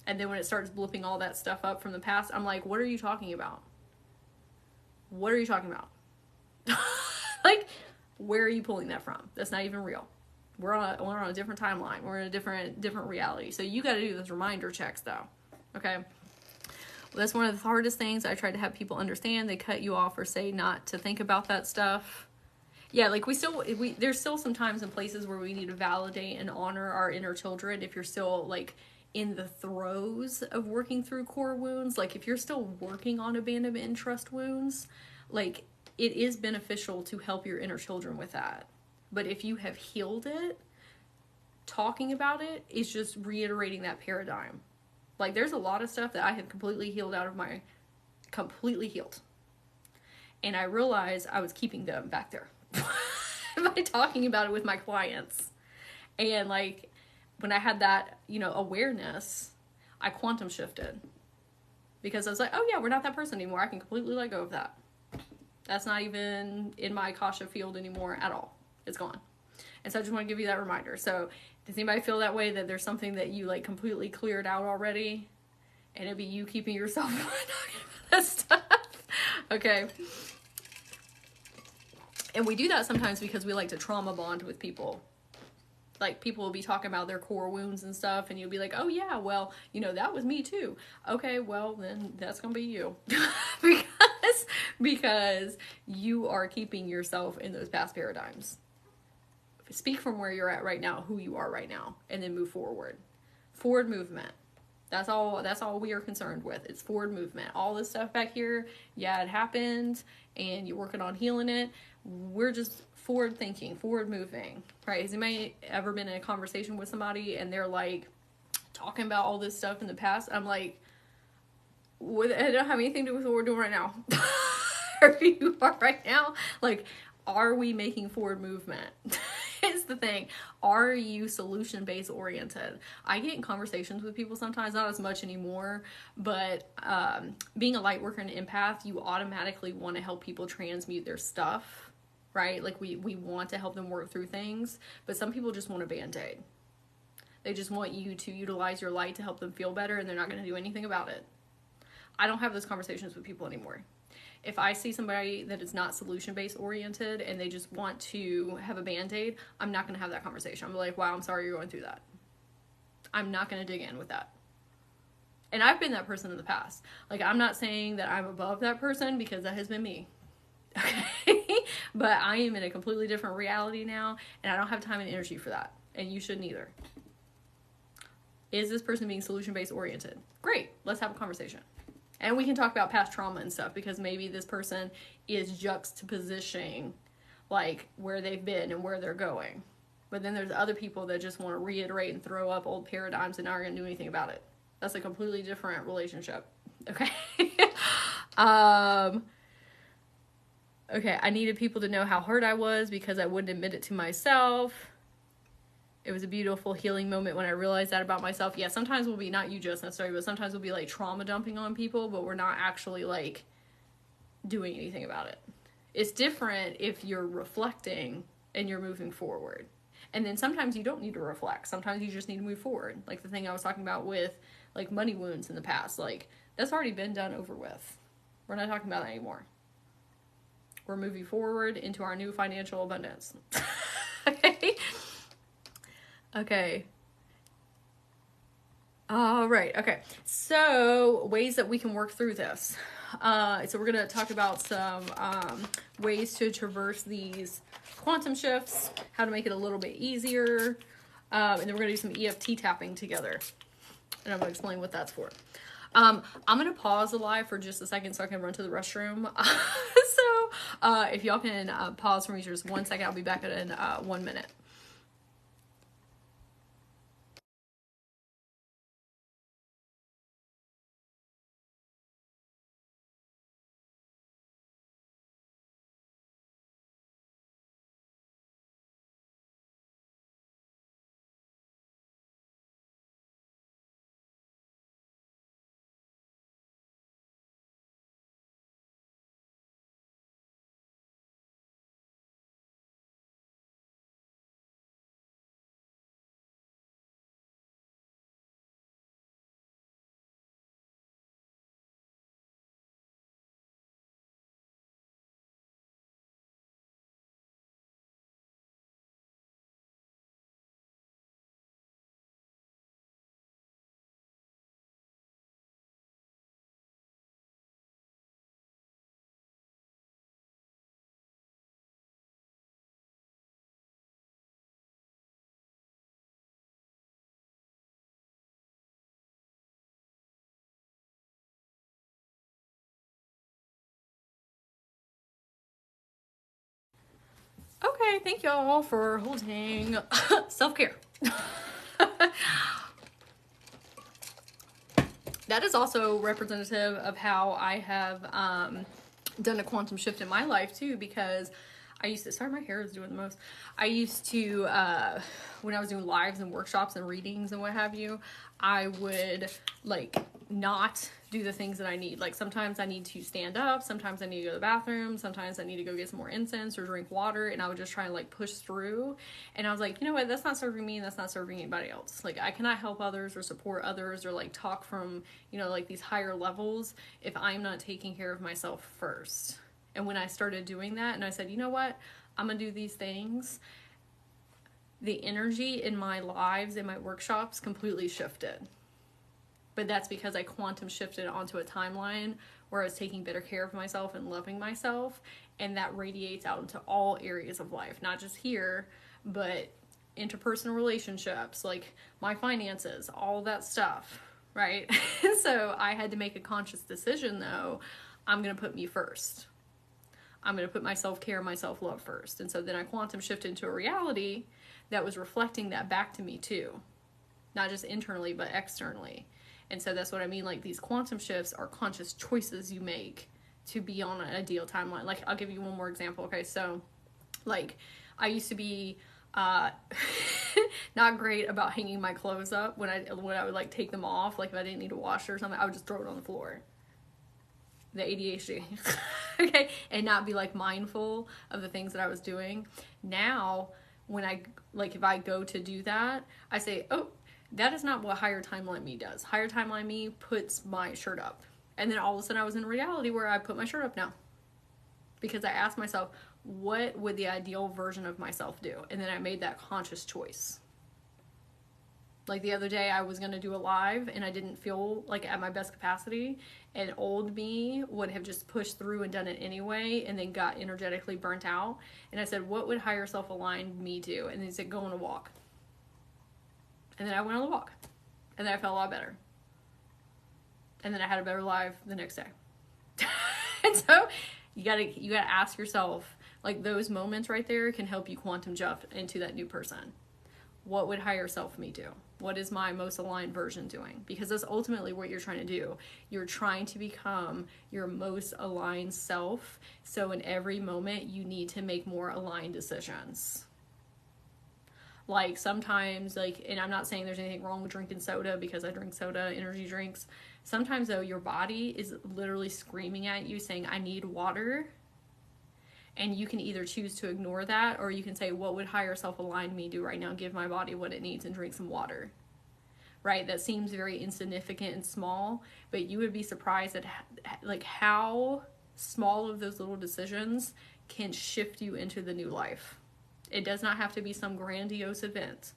And then when it starts blipping all that stuff up from the past, I'm like, what are you talking about? What are you talking about? Like, where are you pulling that from? That's not even real. We're on a different timeline. We're in a different reality. So you got to do those reminder checks though. Okay. Well, that's one of the hardest things I try to have people understand. They cut you off or say not to think about that stuff. Yeah, like there's still some times and places where we need to validate and honor our inner children. If you're still like in the throes of working through core wounds, like if you're still working on abandonment and trust wounds, like it is beneficial to help your inner children with that. But if you have healed it, talking about it is just reiterating that paradigm. Like there's a lot of stuff that I have completely healed. And I realized I was keeping them back there by talking about it with my clients. And like when I had that, awareness, I quantum shifted. Because I was like, oh yeah, we're not that person anymore. I can completely let go of that. That's not even in my Akasha field anymore at all. It's gone. And so I just want to give you that reminder. So does anybody feel that way, that there's something that you like completely cleared out already and it'd be you keeping yourself from talking about that stuff? Okay. And we do that sometimes because we like to trauma bond with people. Like people will be talking about their core wounds and stuff, and you'll be like, oh yeah, well, that was me too. Okay, well then that's gonna be you. because you are keeping yourself in those past paradigms. Speak from where you're at right now, who you are right now, and then move forward. Forward movement. That's all we are concerned with. It's forward movement. All this stuff back here, yeah, it happened and you're working on healing it. We're just forward thinking, forward moving, right? Has anybody ever been in a conversation with somebody and they're like talking about all this stuff in the past? I'm like, it don't have anything to do with what we're doing right now. Where you are right now, like, are we making forward movement? Is the thing. Are you solution-based oriented? I get in conversations with people sometimes, not as much anymore, but being a light worker and an empath, you automatically want to help people transmute their stuff, right? Like we want to help them work through things, but some people just want a band-aid. They just want you to utilize your light to help them feel better, and they're not going to do anything about it. I don't have those conversations with people anymore. If I see somebody that is not solution-based oriented and they just want to have a band-aid, I'm not going to have that conversation. I'm like, wow, I'm sorry you're going through that. I'm not going to dig in with that. And I've been that person in the past. Like, I'm not saying that I'm above that person, because that has been me. Okay? But I am in a completely different reality now, and I don't have time and energy for that. And you shouldn't either. Is this person being solution-based oriented? Great. Let's have a conversation. And we can talk about past trauma and stuff, because maybe this person is juxtapositioning like where they've been and where they're going. But then there's other people that just want to reiterate and throw up old paradigms and aren't going to do anything about it. That's a completely different relationship. Okay. Okay, I needed people to know how hurt I was because I wouldn't admit it to myself. It was a beautiful healing moment when I realized that about myself. Yeah, sometimes we'll be, not you just necessarily, but sometimes we'll be like trauma dumping on people, but we're not actually like doing anything about it. It's different if you're reflecting and you're moving forward. And then sometimes you don't need to reflect. Sometimes you just need to move forward. Like the thing I was talking about with like money wounds in the past, like that's already been done, over with. We're not talking about that anymore. We're moving forward into our new financial abundance. Okay. Okay. All right. Okay. So ways that we can work through this. So we're going to talk about some ways to traverse these quantum shifts, how to make it a little bit easier. And then we're going to do some EFT tapping together. And I'm going to explain what that's for. I'm going to pause the live for just a second so I can run to the restroom. So if y'all can pause for me just 1 second, I'll be back in 1 minute. Okay, thank y'all for holding. Self-care. That is also representative of how I have done a quantum shift in my life too, because I used to, sorry, my hair is doing the most. I used to, when I was doing lives and workshops and readings and what have you, I would like not do the things that I need. Like sometimes I need to stand up, sometimes I need to go to the bathroom, sometimes I need to go get some more incense or drink water, and I would just try and like push through. And I was like, you know what, that's not serving me and that's not serving anybody else. Like I cannot help others or support others or like talk from, you know, like these higher levels if I'm not taking care of myself first. And when I started doing that and I said, you know what, I'm gonna do these things, the energy in my lives, in my workshops completely shifted. But that's because I quantum shifted onto a timeline where I was taking better care of myself and loving myself. And that radiates out into all areas of life, not just here, but interpersonal relationships, like my finances, all that stuff, right? And so I had to make a conscious decision though, I'm gonna put me first. I'm going to put my self-care, my self-love first. And so then I quantum shifted into a reality that was reflecting that back to me too. Not just internally, but externally. And so that's what I mean. Like these quantum shifts are conscious choices you make to be on an ideal timeline. Like I'll give you one more example. Okay. So like I used to be not great about hanging my clothes up when I would like take them off. Like if I didn't need to wash it or something, I would just throw it on the floor. The ADHD. Okay, and not be like mindful of the things that I was doing. Now, when I, like if I go to do that, I say, oh, that is not what higher timeline me does. Higher timeline me puts my shirt up. And then all of a sudden I was in reality where I put my shirt up now. Because I asked myself, what would the ideal version of myself do? And then I made that conscious choice. Like the other day I was going to do a live and I didn't feel like at my best capacity, and old me would have just pushed through and done it anyway and then got energetically burnt out. And I said, what would higher self-aligned me do? And he said, go on a walk. And then I went on the walk and then I felt a lot better. And then I had a better life the next day. And so you gotta ask yourself, like, those moments right there can help you quantum jump into that new person. What would higher self me do? What is my most aligned version doing? Because that's ultimately what you're trying to do. You're trying to become your most aligned self. So in every moment, you need to make more aligned decisions. Like sometimes, like, and I'm not saying there's anything wrong with drinking soda, because I drink soda, energy drinks. Sometimes though, your body is literally screaming at you saying, I need water. And you can either choose to ignore that, or you can say, what would higher self aligned me do right now? Give my body what it needs and drink some water. Right? That seems very insignificant and small, but you would be surprised at like how small of those little decisions can shift you into the new life. It does not have to be some grandiose event.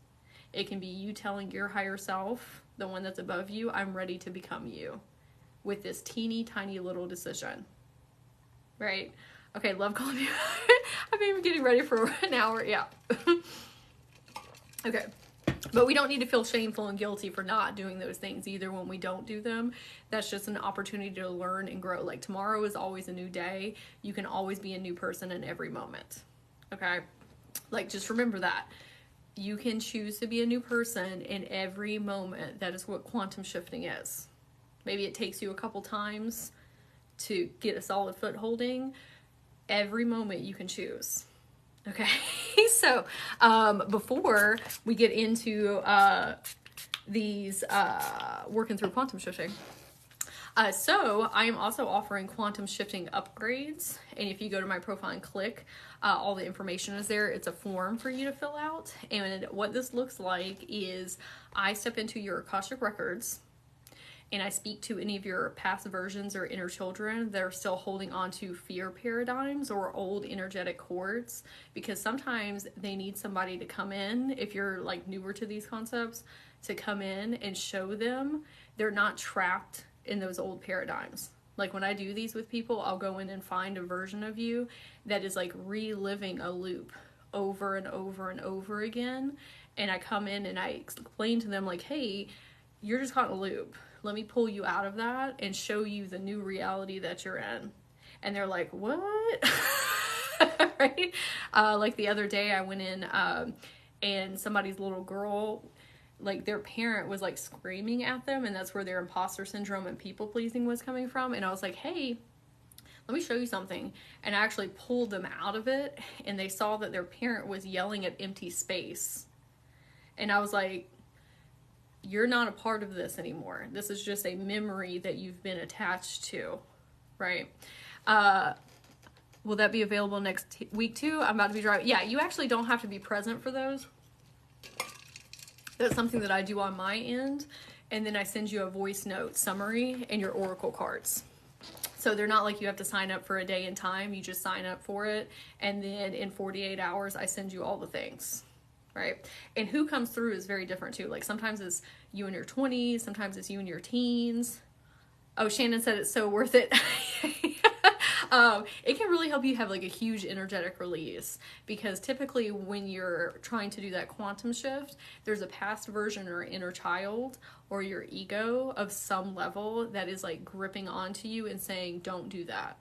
It can be you telling your higher self, the one that's above you, I'm ready to become you, with this teeny tiny little decision. Right? Okay, love calling you. I've been getting ready for an hour. Yeah. Okay. But we don't need to feel shameful and guilty for not doing those things either when we don't do them. That's just an opportunity to learn and grow. Like, tomorrow is always a new day. You can always be a new person in every moment. Okay? Like, just remember that. You can choose to be a new person in every moment. That is what quantum shifting is. Maybe it takes you a couple times to get a solid footholding. Every moment you can choose. Okay, so before we get into these working through quantum shifting, so I am also offering quantum shifting upgrades. And if you go to my profile and click, all the information is there. It's a form for you to fill out. And what this looks like is I step into your Akashic records, and I speak to any of your past versions or inner children that are still holding on to fear paradigms or old energetic cords, because sometimes they need somebody to come in, if you're like newer to these concepts, to come in and show them they're not trapped in those old paradigms. Like when I do these with people, I'll go in and find a version of you that is like reliving a loop over and over and over again. And I come in and I explain to them like, hey, you're just caught in a loop. Let me pull you out of that and show you the new reality that you're in. And they're like, what? Right? Like the other day I went in and somebody's little girl, like their parent was like screaming at them, and that's where their imposter syndrome and people pleasing was coming from. And I was like, hey, let me show you something. And I actually pulled them out of it, and they saw that their parent was yelling at empty space. And I was like, you're not a part of this anymore. This is just a memory that you've been attached to, right? Will that be available next week too? I'm about to be driving. Yeah, you actually don't have to be present for those. That's something that I do on my end. And then I send you a voice note summary and your oracle cards. So they're not like you have to sign up for a day and time. You just sign up for it. And then in 48 hours, I send you all the things. Right? And who comes through is very different too. Like sometimes it's you in your 20s, sometimes it's you in your teens. Oh, Shannon said it's so worth it. It can really help you have like a huge energetic release, because typically when you're trying to do that quantum shift, there's a past version or inner child or your ego of some level that is like gripping onto you and saying, don't do that.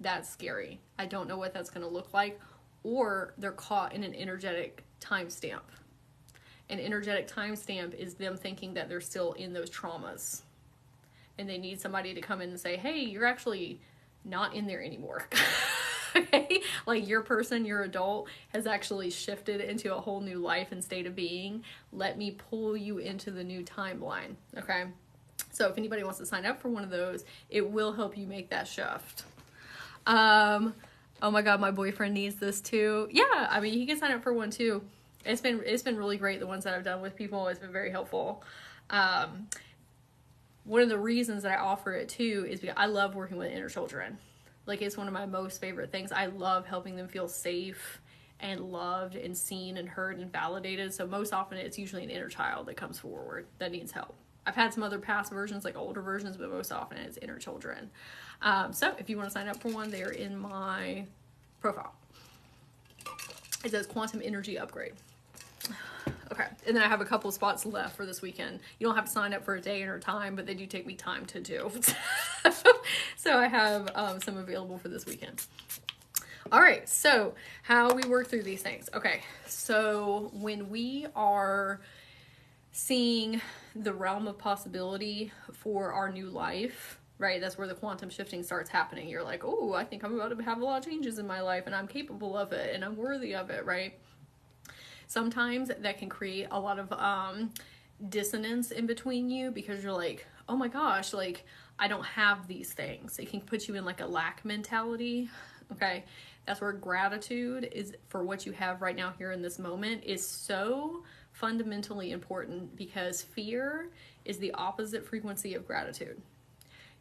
That's scary. I don't know what that's going to look like. Or they're caught in an energetic timestamp. An energetic timestamp is them thinking that they're still in those traumas. And they need somebody to come in and say, hey, you're actually not in there anymore. Okay? Like your person, your adult, has actually shifted into a whole new life and state of being. Let me pull you into the new timeline. Okay? So if anybody wants to sign up for one of those, it will help you make that shift. Oh my God, my boyfriend needs this too. Yeah, I mean, he can sign up for one too. It's been really great. The ones that I've done with people, it's been very helpful. One of the reasons that I offer it too is because I love working with inner children. Like, it's one of my most favorite things. I love helping them feel safe and loved and seen and heard and validated. So most often it's usually an inner child that comes forward that needs help. I've had some other past versions, like older versions, but most often it's inner children. So if you want to sign up for one, they're in my profile. It says Quantum Energy Upgrade. Okay, and then I have a couple spots left for this weekend. You don't have to sign up for a day or time, but they do take me time to do. So I have some available for this weekend. All right, so how we work through these things. Okay, so when we are seeing the realm of possibility for our new life, right, that's where the quantum shifting starts happening. You're like, oh, I think I'm about to have a lot of changes in my life, and I'm capable of it, and I'm worthy of it, right? Sometimes that can create a lot of dissonance in between you, because you're like, oh my gosh, like, I don't have these things. It can put you in like a lack mentality. Okay, that's where gratitude is for what you have right now here in this moment is so fundamentally important, because fear is the opposite frequency of gratitude.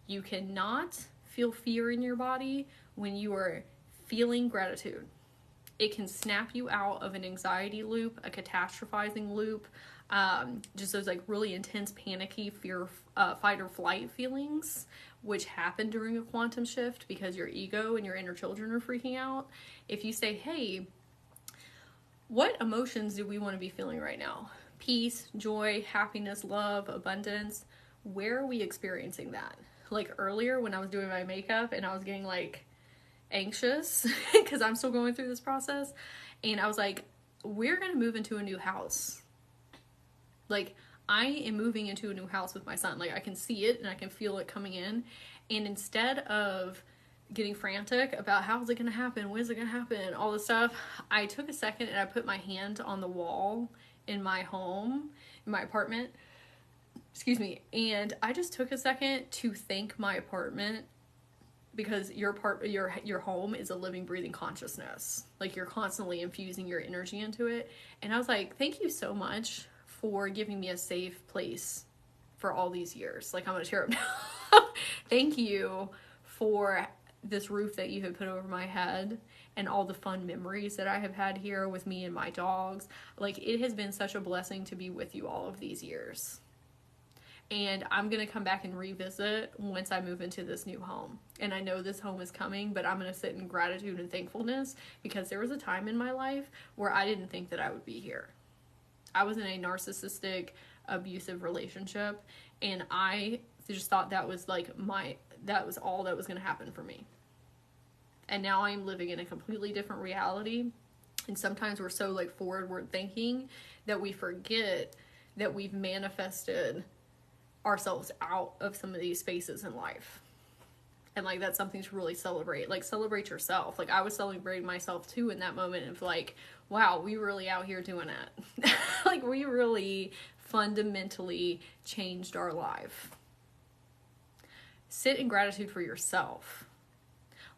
You cannot feel fear in your body when you are feeling gratitude. It can snap you out of an anxiety loop, a catastrophizing loop, just those like really intense, panicky, fear, fight or flight feelings, which happen during a quantum shift because your ego and your inner children are freaking out. If you say, hey, what emotions do we want to be feeling right now? Peace, joy, happiness, love, abundance. Where are we experiencing that? Like earlier when I was doing my makeup and I was getting like anxious because I'm still going through this process, and I was like, we're gonna move into a new house. Like, I am moving into a new house with my son. Like, I can see it and I can feel it coming in, and instead of getting frantic about how's it gonna happen, when's it gonna happen, all this stuff, I took a second and I put my hand on the wall in my home, in my apartment, excuse me, and I just took a second to thank my apartment, because your home is a living, breathing consciousness. Like, you're constantly infusing your energy into it. And I was like, thank you so much for giving me a safe place for all these years. Like, I'm gonna tear up now. Thank you for this roof that you have put over my head and all the fun memories that I have had here with me and my dogs. Like, it has been such a blessing to be with you all of these years. And I'm going to come back and revisit once I move into this new home. And I know this home is coming, but I'm going to sit in gratitude and thankfulness, because there was a time in my life where I didn't think that I would be here. I was in a narcissistic, abusive relationship, and I just thought that was like that was all that was going to happen for me. And now I'm living in a completely different reality. And sometimes we're so like forward thinking that we forget that we've manifested ourselves out of some of these spaces in life. And like, that's something to really celebrate. Like, celebrate yourself. Like, I was celebrating myself too in that moment of like, wow, we really out here doing it. Like, we really fundamentally changed our life. Sit in gratitude for yourself.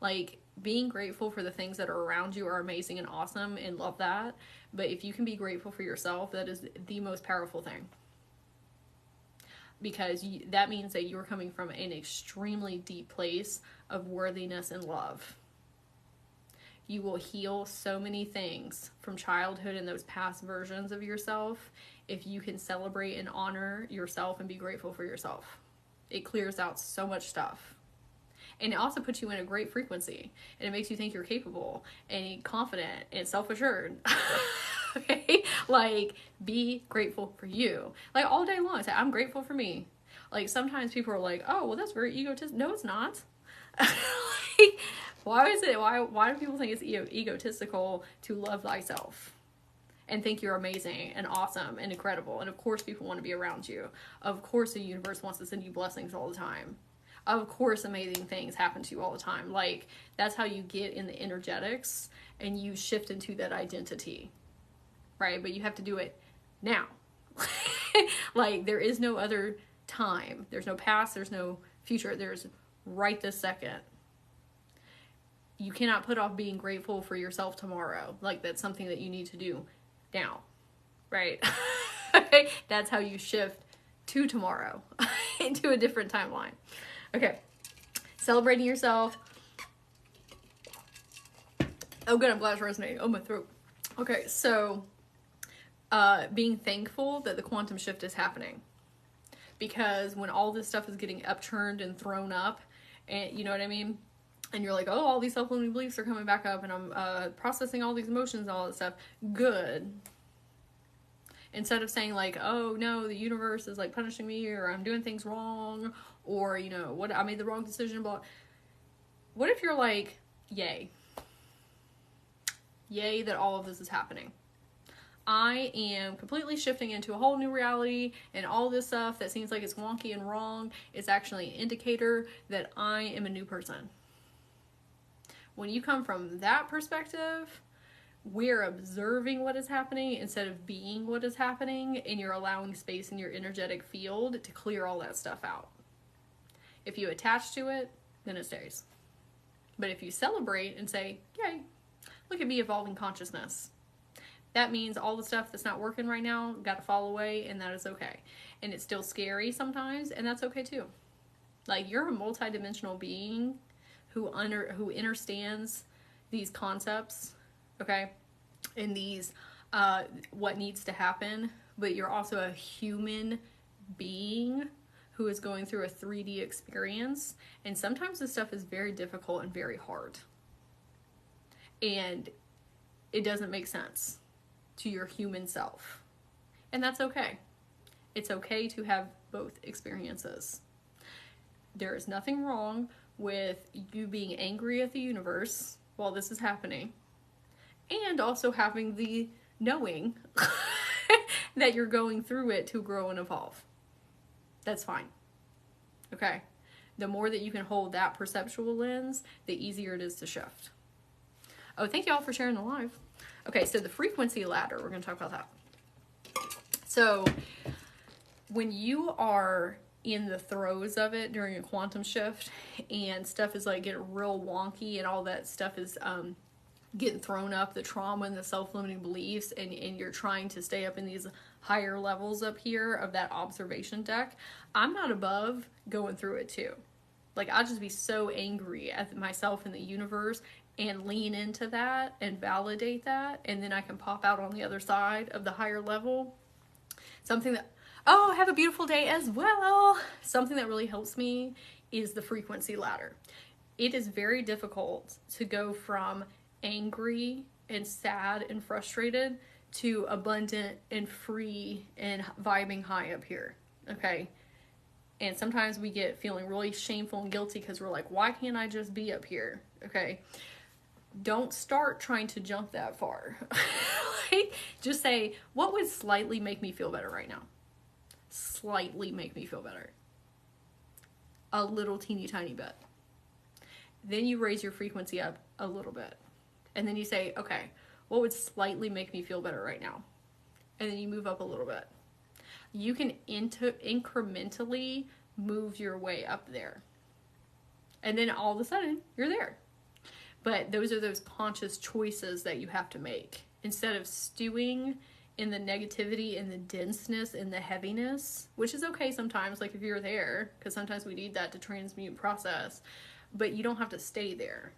Like, being grateful for the things that are around you are amazing and awesome, and love that. But if you can be grateful for yourself, that is the most powerful thing. Because that means that you're coming from an extremely deep place of worthiness and love. You will heal so many things from childhood and those past versions of yourself if you can celebrate and honor yourself and be grateful for yourself. It clears out so much stuff. And it also puts you in a great frequency. And it makes you think you're capable and confident and self-assured. Okay? Like, be grateful for you. Like, all day long, say, I'm grateful for me. Like, sometimes people are like, oh, well, that's very egotistic. No, it's not. Like, why do people think it's egotistical to love thyself and think you're amazing and awesome and incredible? And of course people want to be around you. Of course the universe wants to send you blessings all the time. Of course amazing things happen to you all the time. Like, that's how you get in the energetics and you shift into that identity. Right? But you have to do it now. Like, there is no other time. There's no past. There's no future. There's right this second. You cannot put off being grateful for yourself tomorrow. Like, that's something that you need to do now. Right? Okay? That's how you shift to tomorrow into a different timeline. Okay. Celebrating yourself. Oh, good. I'm glad it's resonating. Oh, my throat. Okay. So, being thankful that the quantum shift is happening, because when all this stuff is getting upturned and thrown up, and you know what I mean, and you're like, oh, all these self-limiting beliefs are coming back up, and I'm processing all these emotions and all that stuff. Good. Instead of saying like, oh no, the universe is like punishing me, or I'm doing things wrong, or, you know, what, I made the wrong decision, but what if you're like, yay that all of this is happening. I am completely shifting into a whole new reality, and all this stuff that seems like it's wonky and wrong is actually an indicator that I am a new person. When you come from that perspective, we're observing what is happening instead of being what is happening, and you're allowing space in your energetic field to clear all that stuff out. If you attach to it, then it stays. But if you celebrate and say, yay, look at me evolving consciousness, that means all the stuff that's not working right now got to fall away, and that is okay. And it's still scary sometimes, and that's okay too. Like, you're a multidimensional being who understands these concepts, okay, and these what needs to happen, but you're also a human being who is going through a 3D experience, and sometimes this stuff is very difficult and very hard, and it doesn't make sense to your human self, and that's okay. It's okay to have both experiences. There is nothing wrong with you being angry at the universe while this is happening, and also having the knowing that you're going through it to grow and evolve. That's fine. Okay? The more that you can hold that perceptual lens, the easier it is to shift. Oh, thank you all for sharing the live. Okay, so the frequency ladder, we're going to talk about that. So when you are in the throes of it during a quantum shift, and stuff is like getting real wonky, and all that stuff is getting thrown up, the trauma and the self-limiting beliefs, and you're trying to stay up in these higher levels up here of that observation deck, I'm not above going through it too. Like, I'll just be so angry at myself and the universe and lean into that and validate that, and then I can pop out on the other side of the higher level. Something that, oh, have a beautiful day as well. Something that really helps me is the frequency ladder. It is very difficult to go from angry and sad and frustrated to abundant and free and vibing high up here, okay? And sometimes we get feeling really shameful and guilty because we're like, why can't I just be up here, okay? Don't start trying to jump that far. Like, just say, what would slightly make me feel better right now? Slightly make me feel better. A little teeny tiny bit. Then you raise your frequency up a little bit. And then you say, okay, what would slightly make me feel better right now? And then you move up a little bit. You can incrementally move your way up there. And then all of a sudden, you're there. But those are those conscious choices that you have to make. Instead of stewing in the negativity and the denseness and the heaviness, which is okay sometimes, like if you're there, because sometimes we need that to transmute process, but you don't have to stay there.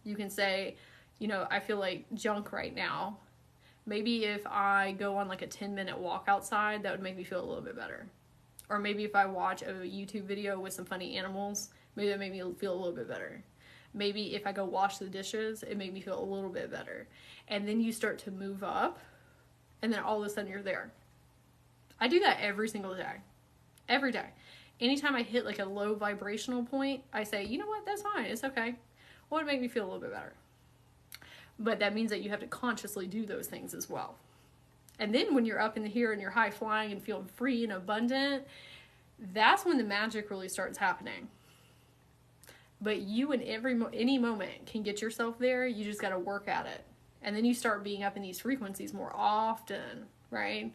You can say, you know, I feel like junk right now. Maybe if I go on like a 10-minute walk outside, that would make me feel a little bit better. Or maybe if I watch a YouTube video with some funny animals, maybe that made me feel a little bit better. Maybe if I go wash the dishes, it made me feel a little bit better. And then you start to move up, and then all of a sudden you're there. I do that every single day. Every day. Anytime I hit like a low vibrational point, I say, you know what, that's fine, it's okay. What would make me feel a little bit better? But that means that you have to consciously do those things as well. And then when you're up in here and you're high flying and feeling free and abundant, that's when the magic really starts happening. But you in any moment can get yourself there. You just got to work at it. And then you start being up in these frequencies more often, right?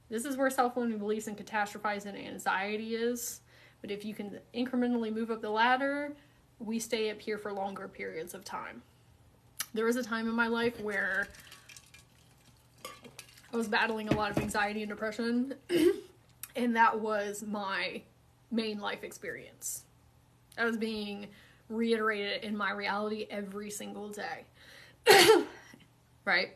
This is where self-limiting beliefs and catastrophizing and anxiety is. But if you can incrementally move up the ladder, we stay up here for longer periods of time. There was a time in my life where I was battling a lot of anxiety and depression, and that was my main life experience. I was being reiterated in my reality every single day. Right?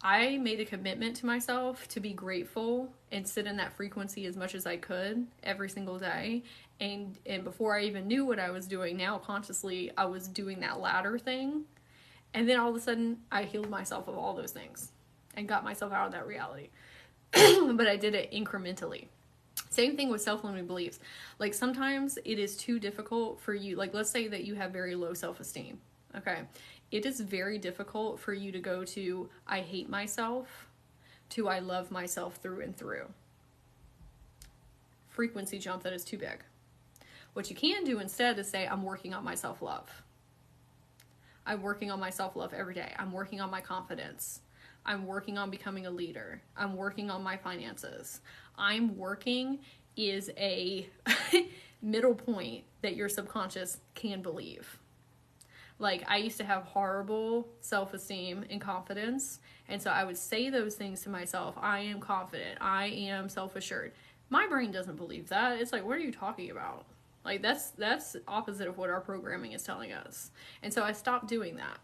I made a commitment to myself to be grateful and sit in that frequency as much as I could every single day. And before I even knew what I was doing, now consciously, I was doing that ladder thing. And then all of a sudden, I healed myself of all those things and got myself out of that reality. but I did it incrementally. Same thing with self-limiting beliefs. Like sometimes it is too difficult for you. Like let's say that you have very low self-esteem. Okay. It is very difficult for you to go to, I hate myself, to I love myself through and through. Frequency jump that is too big. What you can do instead is say, I'm working on my self-love. I'm working on my self-love every day. I'm working on my confidence. I'm working on becoming a leader. I'm working on my finances. I'm working is a middle point that your subconscious can believe. Like I used to have horrible self-esteem and confidence. And so I would say those things to myself. I am confident. I am self-assured. My brain doesn't believe that. It's like, what are you talking about? Like that's opposite of what our programming is telling us. And so I stopped doing that.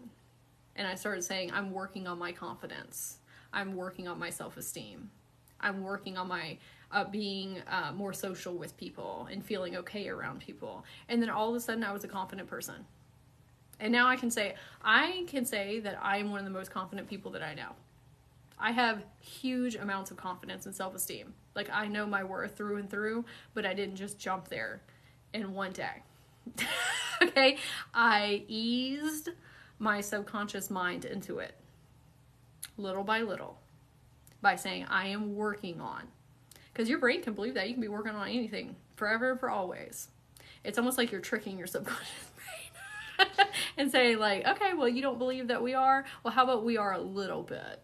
And I started saying, I'm working on my confidence. I'm working on my self-esteem. I'm working on my being more social with people and feeling okay around people. And then all of a sudden I was a confident person. And now I can say that I am one of the most confident people that I know. I have huge amounts of confidence and self-esteem. Like I know my worth through and through, but I didn't just jump there in one day. Okay? I eased my subconscious mind into it little by little by saying I am working on, because your brain can believe that you can be working on anything forever and for always. It's almost like you're tricking your subconscious brain and saying like, okay, well, you don't believe that we are, well, how about we are a little bit?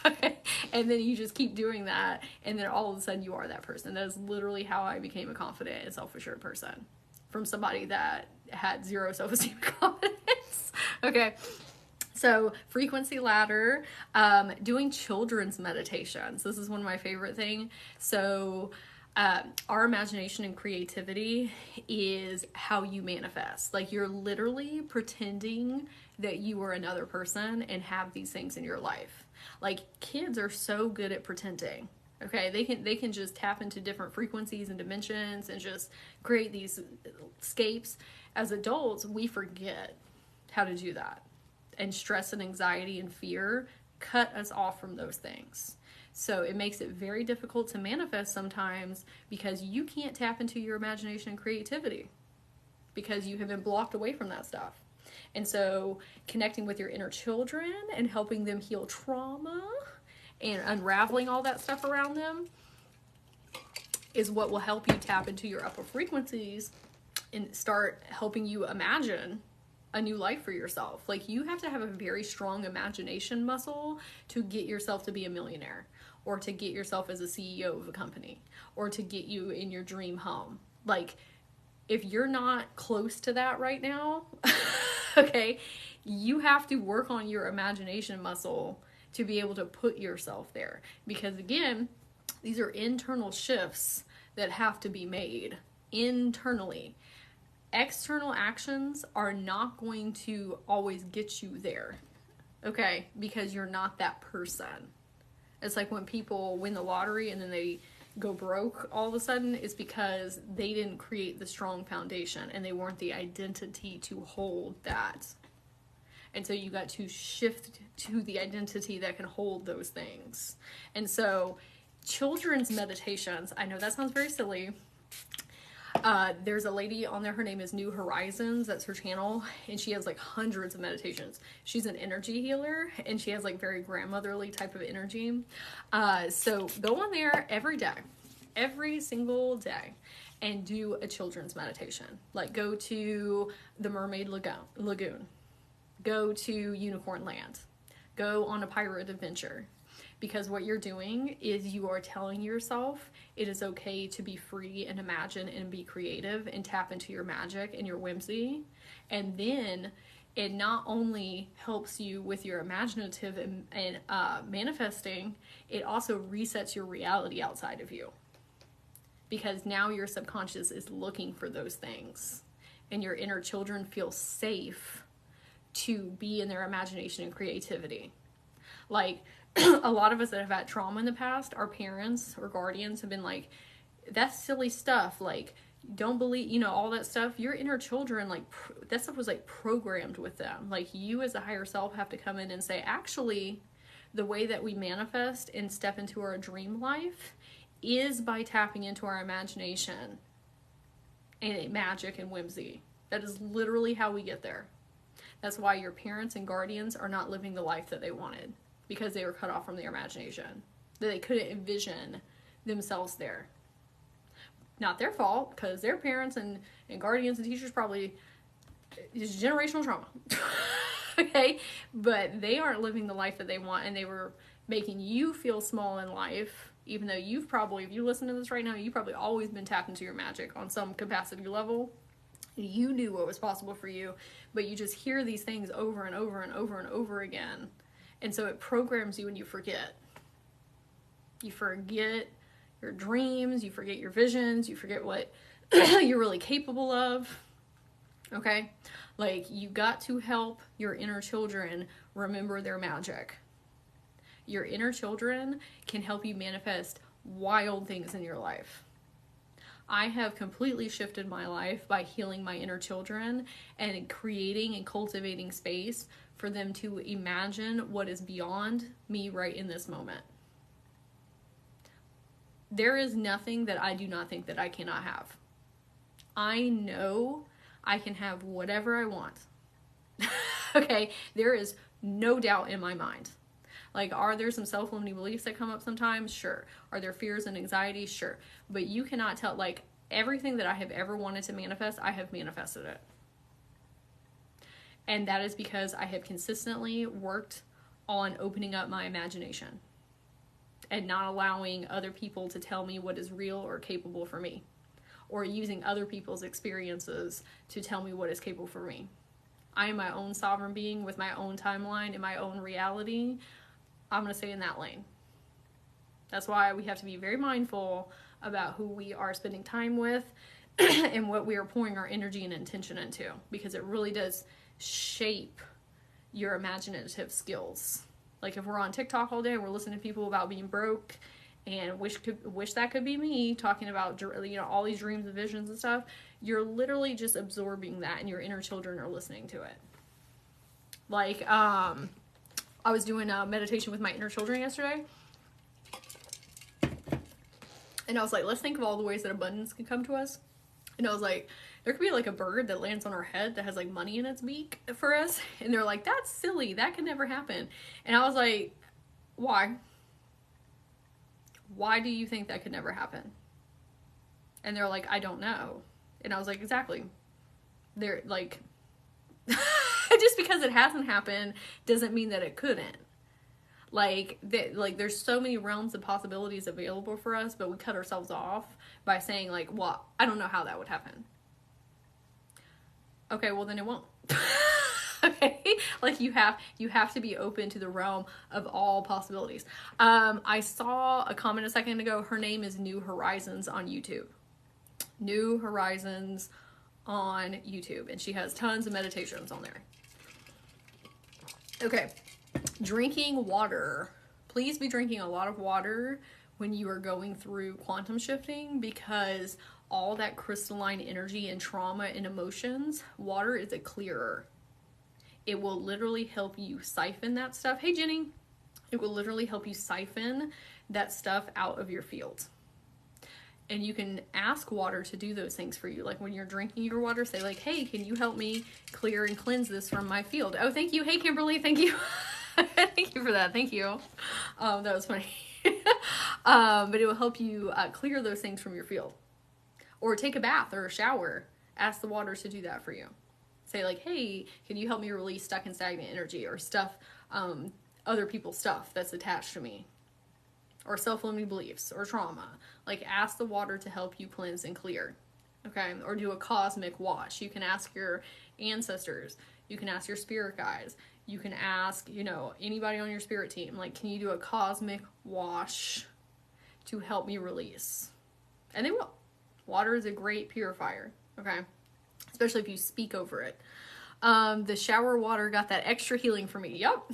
Okay. And then you just keep doing that, and then all of a sudden you are that person. That is literally how I became a confident and self-assured person, from somebody that had zero self-esteem and confidence. Okay. So frequency ladder, doing children's meditations. This is one of my favorite things. So our imagination and creativity is how you manifest. Like you're literally pretending that you are another person and have these things in your life. Like kids are so good at pretending. Okay, they can just tap into different frequencies and dimensions and just create these escapes. As adults, we forget how to do that. And stress and anxiety and fear cut us off from those things. So it makes it very difficult to manifest sometimes because you can't tap into your imagination and creativity because you have been blocked away from that stuff. And so connecting with your inner children and helping them heal trauma and unraveling all that stuff around them is what will help you tap into your upper frequencies and start helping you imagine a new life for yourself. Like you have to have a very strong imagination muscle to get yourself to be a millionaire, or to get yourself as a CEO of a company, or to get you in your dream home. Like if you're not close to that right now, okay, you have to work on your imagination muscle to be able to put yourself there. Because again, these are internal shifts that have to be made internally. External actions are not going to always get you there, okay? Because you're not that person. It's like when people win the lottery and then they go broke all of a sudden, it's because they didn't create the strong foundation and they weren't the identity to hold that. And so you got to shift to the identity that can hold those things. And so children's meditations, I know that sounds very silly. There's a lady on there, her name is New Horizons, that's her channel, and she has like hundreds of meditations. She's an energy healer, and she has like very grandmotherly type of energy. So go on there every day, every single day, and do a children's meditation. Like go to the Mermaid Lagoon, go to Unicorn Land, go on a pirate adventure. Because what you're doing is you are telling yourself it is okay to be free and imagine and be creative and tap into your magic and your whimsy. And then it not only helps you with your imaginative and manifesting, it also resets your reality outside of you. Because now your subconscious is looking for those things. And your inner children feel safe to be in their imagination and creativity. Like, a lot of us that have had trauma in the past, our parents or guardians have been like, that's silly stuff. Like, don't believe, all that stuff. Your inner children, like, that stuff was like programmed with them. Like, you as a higher self have to come in and say, actually, the way that we manifest and step into our dream life is by tapping into our imagination and magic and whimsy. That is literally how we get there. That's why your parents and guardians are not living the life that they wanted, because they were cut off from their imagination. That they couldn't envision themselves there. Not their fault, because their parents and guardians and teachers probably, it's generational trauma. Okay? But they aren't living the life that they want, and they were making you feel small in life, even though you've probably, if you listen to this right now, you've probably always been tapped into your magic on some capacity level. You knew what was possible for you, but you just hear these things over and over and over and over again. And so it programs you and you forget. You forget your dreams, you forget your visions, you forget what you're really capable of. Okay? Like, you got to help your inner children remember their magic. Your inner children can help you manifest wild things in your life. I have completely shifted my life by healing my inner children and creating and cultivating space for them to imagine what is beyond me right in this moment. There is nothing that I do not think that I cannot have. I know I can have whatever I want. Okay? There is no doubt in my mind. Like, are there some self-limiting beliefs that come up sometimes? Sure. Are there fears and anxieties? Sure. But you cannot tell, like, everything that I have ever wanted to manifest, I have manifested it. And that is because I have consistently worked on opening up my imagination and not allowing other people to tell me what is real or capable for me, or using other people's experiences to tell me what is capable for me. I am my own sovereign being with my own timeline and my own reality. I'm going to stay in that lane. That's why we have to be very mindful about who we are spending time with and what we are pouring our energy and intention into, because it really does shape your imaginative skills. Like, if we're on TikTok all day and we're listening to people about being broke and wish that could be me, talking about, you know, all these dreams and visions and stuff, you're literally just absorbing that, and your inner children are listening to it. Like, I was doing a meditation with my inner children yesterday, and I was like, let's think of all the ways that abundance can come to us. And I was like, there could be like a bird that lands on our head that has like money in its beak for us. And they're like, that's silly. That could never happen. And I was like, why? Why do you think that could never happen? And they're like, I don't know. And I was like, exactly. They're like, just because it hasn't happened doesn't mean that it couldn't. Like, there's so many realms of possibilities available for us, but we cut ourselves off by saying, like, well, I don't know how that would happen. Okay, well, then it won't. Okay? Like, you have to be open to the realm of all possibilities. I saw a comment a second ago. Her name is New Horizons on YouTube. New Horizons on YouTube. And she has tons of meditations on there. Okay. Drinking water. Please be drinking a lot of water when you are going through quantum shifting, because all that crystalline energy and trauma and emotions, water is a clearer. It will literally help you siphon that stuff. Hey, Jenny. It will literally help you siphon that stuff out of your field. And you can ask water to do those things for you. Like, when you're drinking your water, say like, hey, can you help me clear and cleanse this from my field? Oh, thank you. Hey, Kimberly. Thank you. Thank you for that. Thank you. That was funny. But it will help you clear those things from your field. Or take a bath or a shower. Ask the water to do that for you. Say like, hey, can you help me release stuck and stagnant energy or stuff, other people's stuff that's attached to me? Or self-limiting beliefs or trauma. Like, ask the water to help you cleanse and clear. Okay? Or do a cosmic wash. You can ask your ancestors. You can ask your spirit guides. You can ask, you know, anybody on your spirit team. Like, can you do a cosmic wash to help me release? And they will. Water is a great purifier. Okay? Especially if you speak over it. The shower water got that extra healing for me. Yep.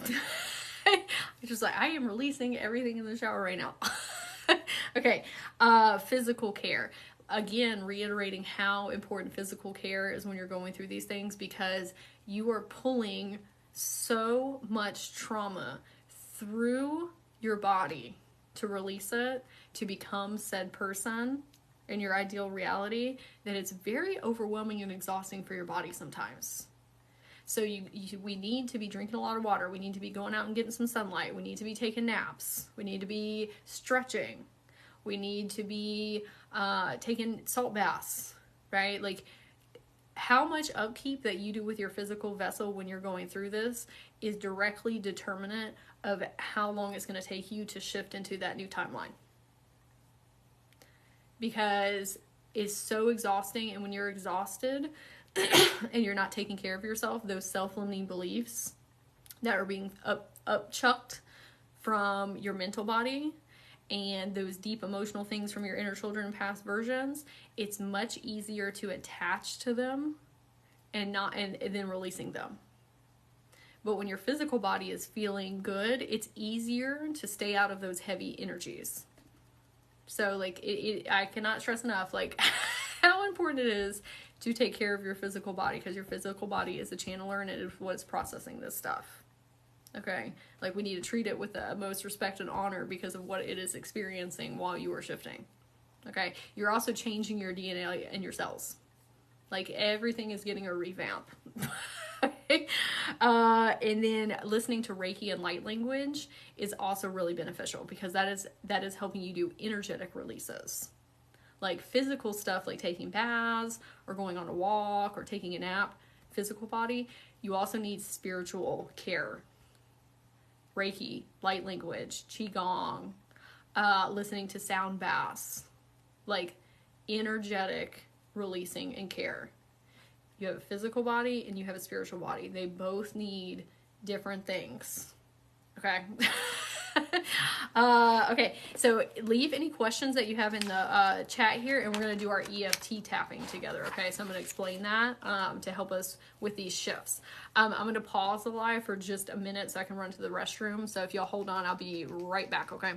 It's just like, I am releasing everything in the shower right now. Okay. Physical care. Again, reiterating how important physical care is when you're going through these things, because you are pulling so much trauma through your body to release it, to become said person in your ideal reality, that it's very overwhelming and exhausting for your body sometimes. So we need to be drinking a lot of water. We need to be going out and getting some sunlight. We need to be taking naps. We need to be stretching. We need to be taking salt baths, right? Like, how much upkeep that you do with your physical vessel when you're going through this is directly determinant of how long it's going to take you to shift into that new timeline. Because it's so exhausting, and when you're exhausted and you're not taking care of yourself, those self-limiting beliefs that are being upchucked from your mental body and those deep emotional things from your inner children and past versions, it's much easier to attach to them and then releasing them. But when your physical body is feeling good, it's easier to stay out of those heavy energies. So like I cannot stress enough like how important it is to take care of your physical body, because your physical body is a channeler and it is what's processing this stuff. Okay, like we need to treat it with the utmost respect and honor because of what it is experiencing while you are shifting. Okay, you're also changing your DNA and your cells. Like everything is getting a revamp. And then listening to Reiki and light language is also really beneficial, because that is helping you do energetic releases. Like physical stuff, like taking baths or going on a walk or taking a nap, physical body, you also need spiritual care. Reiki, light language, Qigong, listening to sound baths, like energetic releasing and care. You have a physical body and you have a spiritual body. They both need different things. Okay. Okay, so leave any questions that you have in the chat here, and we're going to do our EFT tapping together. Okay, so I'm going to explain that to help us with these shifts. I'm going to pause the live for just a minute so I can run to the restroom. So if y'all hold on, I'll be right back. Okay.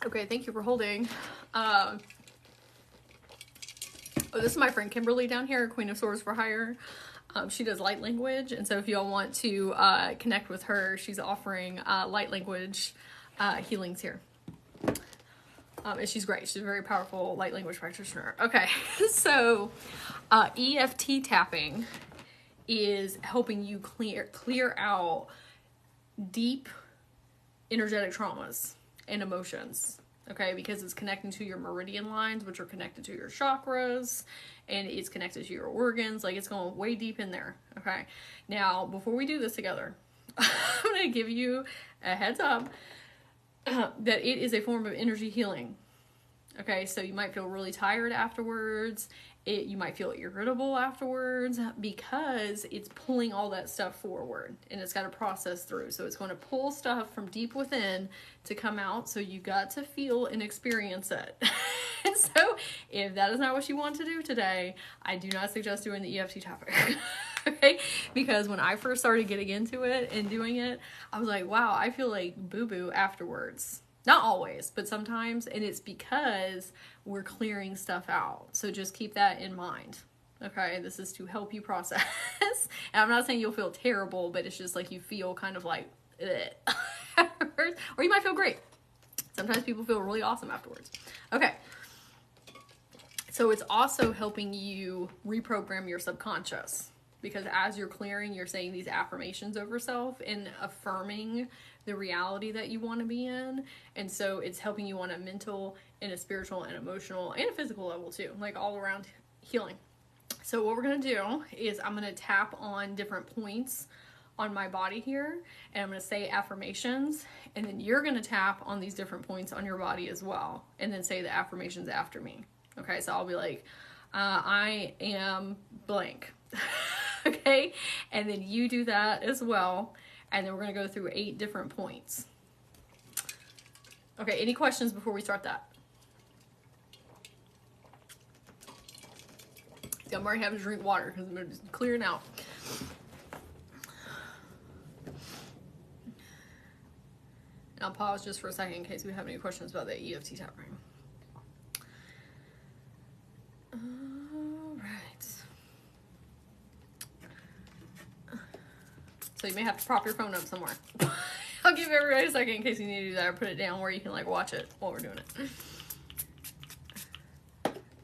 Okay, thank you for holding. Oh, this is my friend Kimberly down here, Queen of Swords for Hire. She does light language, and so if y'all want to connect with her, she's offering light language healings here. And she's great. She's a very powerful light language practitioner. Okay, so EFT tapping is helping you clear out deep energetic traumas and emotions, okay, because it's connecting to your meridian lines, which are connected to your chakras, and it's connected to your organs. Like, it's going way deep in there. Okay, now before we do this together, I'm going to give you a heads up that it is a form of energy healing. Okay, so you might feel really tired afterwards. You might feel irritable afterwards because it's pulling all that stuff forward and it's got to process through. So it's going to pull stuff from deep within to come out. So you got to feel and experience it. And so if that is not what you want to do today, I do not suggest doing the EFT topic. Okay, because when I first started getting into it and doing it, I was like, wow, I feel like boo-boo afterwards. Not always, but sometimes, and it's because we're clearing stuff out. So just keep that in mind. Okay, this is to help you process. And I'm not saying you'll feel terrible, but it's just like you feel kind of like, afterwards, or you might feel great. Sometimes people feel really awesome afterwards. Okay, so it's also helping you reprogram your subconscious, because as you're clearing, you're saying these affirmations over self and affirming the reality that you want to be in. And so it's helping you on a mental and a spiritual and emotional and a physical level too, like all around healing. So what we're going to do is I'm going to tap on different points on my body here, and I'm going to say affirmations, and then you're going to tap on these different points on your body as well, and then say the affirmations after me. Okay, so I'll be like, I am blank. Okay, and then you do that as well, and then we're going to go through 8 different points. Okay, any questions before we start that? I'm already having to drink water because I'm just clearing out. And I'll pause just for a second in case we have any questions about the EFT tapping. All right. So you may have to prop your phone up somewhere. I'll give everybody a second in case you need to do that, or put it down where you can like watch it while we're doing it.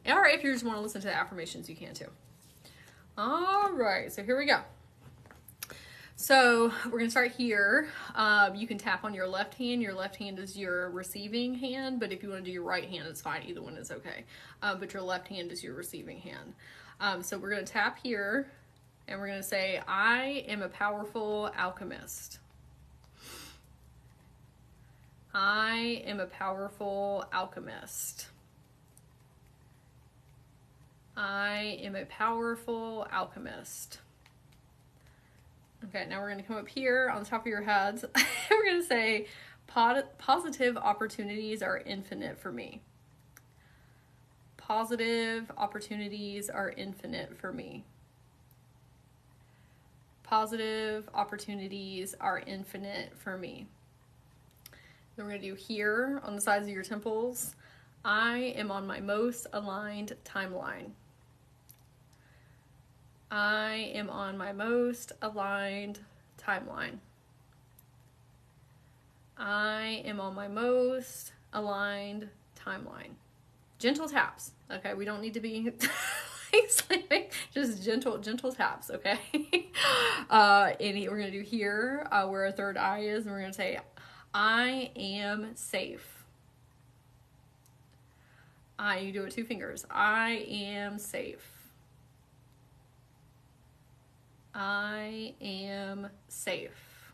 All right, if you just want to listen to the affirmations, you can too. All right, so here we go. So we're going to start here. You can tap on your left hand. Your left hand is your receiving hand, but if you want to do your right hand, it's fine. Either one is okay. But your left hand is your receiving hand. So we're going to tap here, and we're going to say, I am a powerful alchemist. I am a powerful alchemist. I am a powerful alchemist. Okay, now we're going to come up here on the top of your heads. We're going to say, positive opportunities are infinite for me. Positive opportunities are infinite for me. Positive opportunities are infinite for me. Then we're going to do here on the sides of your temples. I am on my most aligned timeline. I am on my most aligned timeline. I am on my most aligned timeline. Gentle taps, okay? We don't need to be slamming, just gentle taps, okay? And we're gonna do here where our third eye is, and we're gonna say, I am safe. You do it 2 fingers. I am safe. I am safe.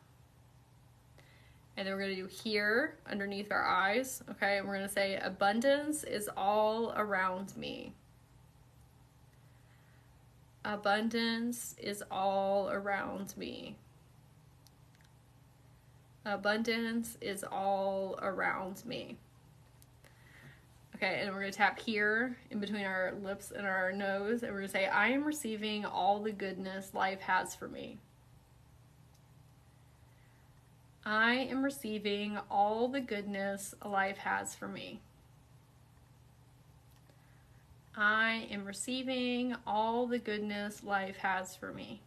And then we're going to do here underneath our eyes. Okay, and we're going to say, abundance is all around me. Abundance is all around me. Abundance is all around me. Okay, and we're going to tap here in between our lips and our nose, and we're going to say, I am receiving all the goodness life has for me. I am receiving all the goodness life has for me. I am receiving all the goodness life has for me.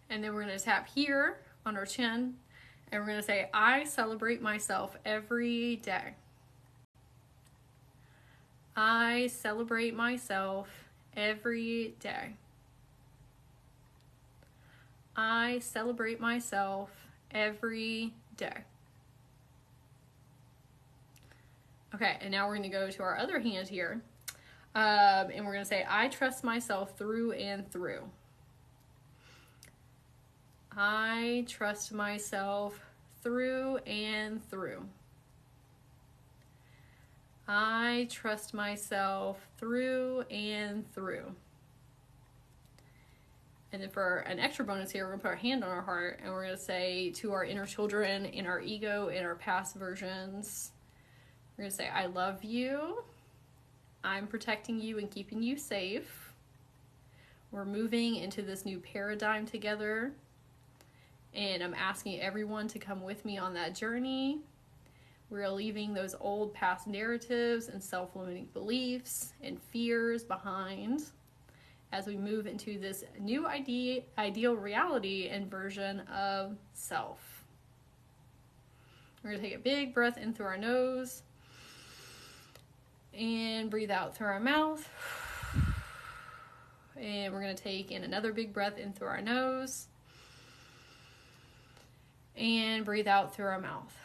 And then we're going to tap here on our chin, and we're going to say, I celebrate myself every day. I celebrate myself every day. I celebrate myself every day. Okay, and now we're going to go to our other hand here. And we're going to say, I trust myself through and through. I trust myself through and through. I trust myself through and through. And then for an extra bonus here, we're going to put our hand on our heart, and we're going to say to our inner children, in our ego, in our past versions, we're going to say, I love you. I'm protecting you and keeping you safe. We're moving into this new paradigm together, and I'm asking everyone to come with me on that journey. We're leaving those old past narratives and self-limiting beliefs and fears behind as we move into this new ideal reality and version of self. We're going to take a big breath in through our nose and breathe out through our mouth. And we're going to take in another big breath in through our nose and breathe out through our mouth.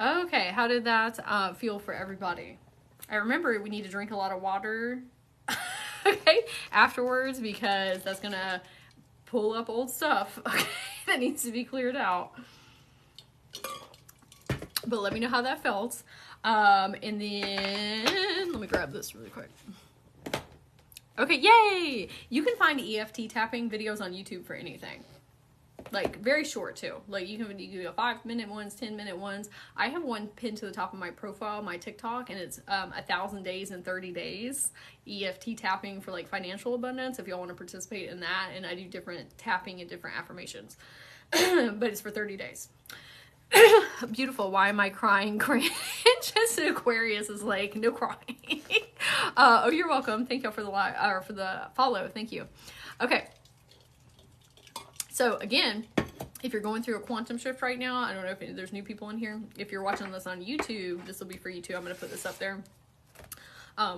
Okay, how did that feel for everybody? I remember we need to drink a lot of water, okay, afterwards, because that's gonna pull up old stuff, okay, that needs to be cleared out. But let me know how that felt. And then let me grab this really quick. Okay, yay! You can find EFT tapping videos on YouTube for anything. Like, very short too. Like, you can do 5-minute ones, 10-minute ones. I have one pinned to the top of my profile, my TikTok, and it's 1,000 days in 30 days. EFT tapping for like financial abundance, if y'all want to participate in that. And I do different tapping and different affirmations. But it's for 30 days. Beautiful. Why am I crying? Cringe. Just an Aquarius is like, no crying. Oh, you're welcome. Thank y'all for the live, or for the follow. Thank you. Okay. So again, if you're going through a quantum shift right now, I don't know if there's new people in here. If you're watching this on YouTube, this will be for you too. I'm going to put this up there,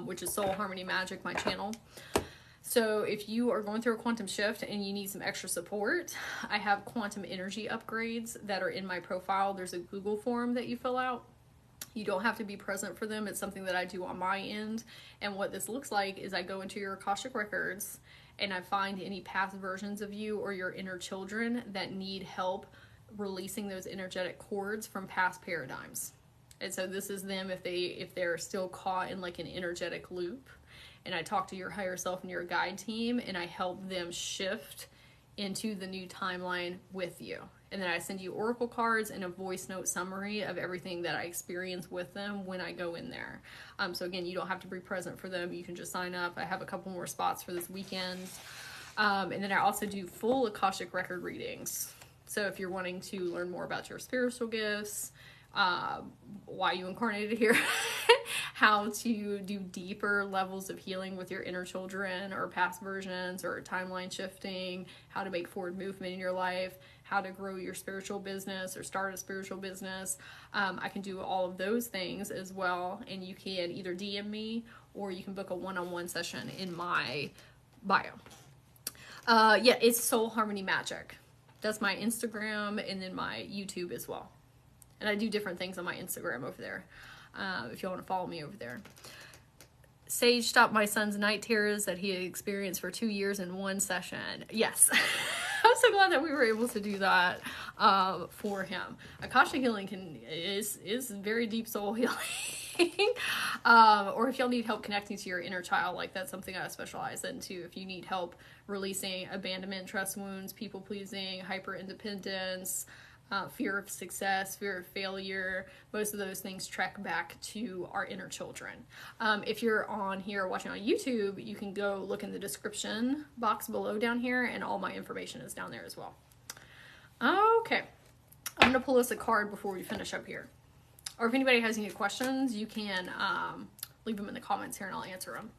which is Soul Harmony Magic, my channel. So if you are going through a quantum shift and you need some extra support, I have quantum energy upgrades that are in my profile. There's a Google form that you fill out. You don't have to be present for them. It's something that I do on my end. And what this looks like is I go into your Akashic records and I find any past versions of you or your inner children that need help releasing those energetic cords from past paradigms. And so this is them if they're still caught in like an energetic loop. And I talk to your higher self and your guide team, and I help them shift into the new timeline with you. And then I send you oracle cards and a voice note summary of everything that I experience with them when I go in there. So again, you don't have to be present for them. You can just sign up. I have a couple more spots for this weekend. And then I also do full Akashic record readings. So if you're wanting to learn more about your spiritual gifts, why you incarnated here, how to do deeper levels of healing with your inner children or past versions or timeline shifting, how to make forward movement in your life, how to grow your spiritual business or start a spiritual business. I can do all of those things as well. And you can either DM me or you can book a one-on-one session in my bio. Yeah, it's Soul Harmony Magic. That's my Instagram and then my YouTube as well. And I do different things on my Instagram over there, if you want to follow me over there. Sage stopped my son's night terrors that he had experienced for 2 years in one session. Yes. I'm so glad that we were able to do that for him. Akashic healing is very deep soul healing. Or if y'all need help connecting to your inner child, like that's something I specialize in too. If you need help releasing abandonment, trust wounds, people pleasing, hyper independence, fear of success, fear of failure, most of those things track back to our inner children. If you're on here watching on YouTube, you can go look in the description box below down here, and all my information is down there as well. Okay, I'm gonna pull us a card before we finish up here. Or if anybody has any questions, you can leave them in the comments here and I'll answer them.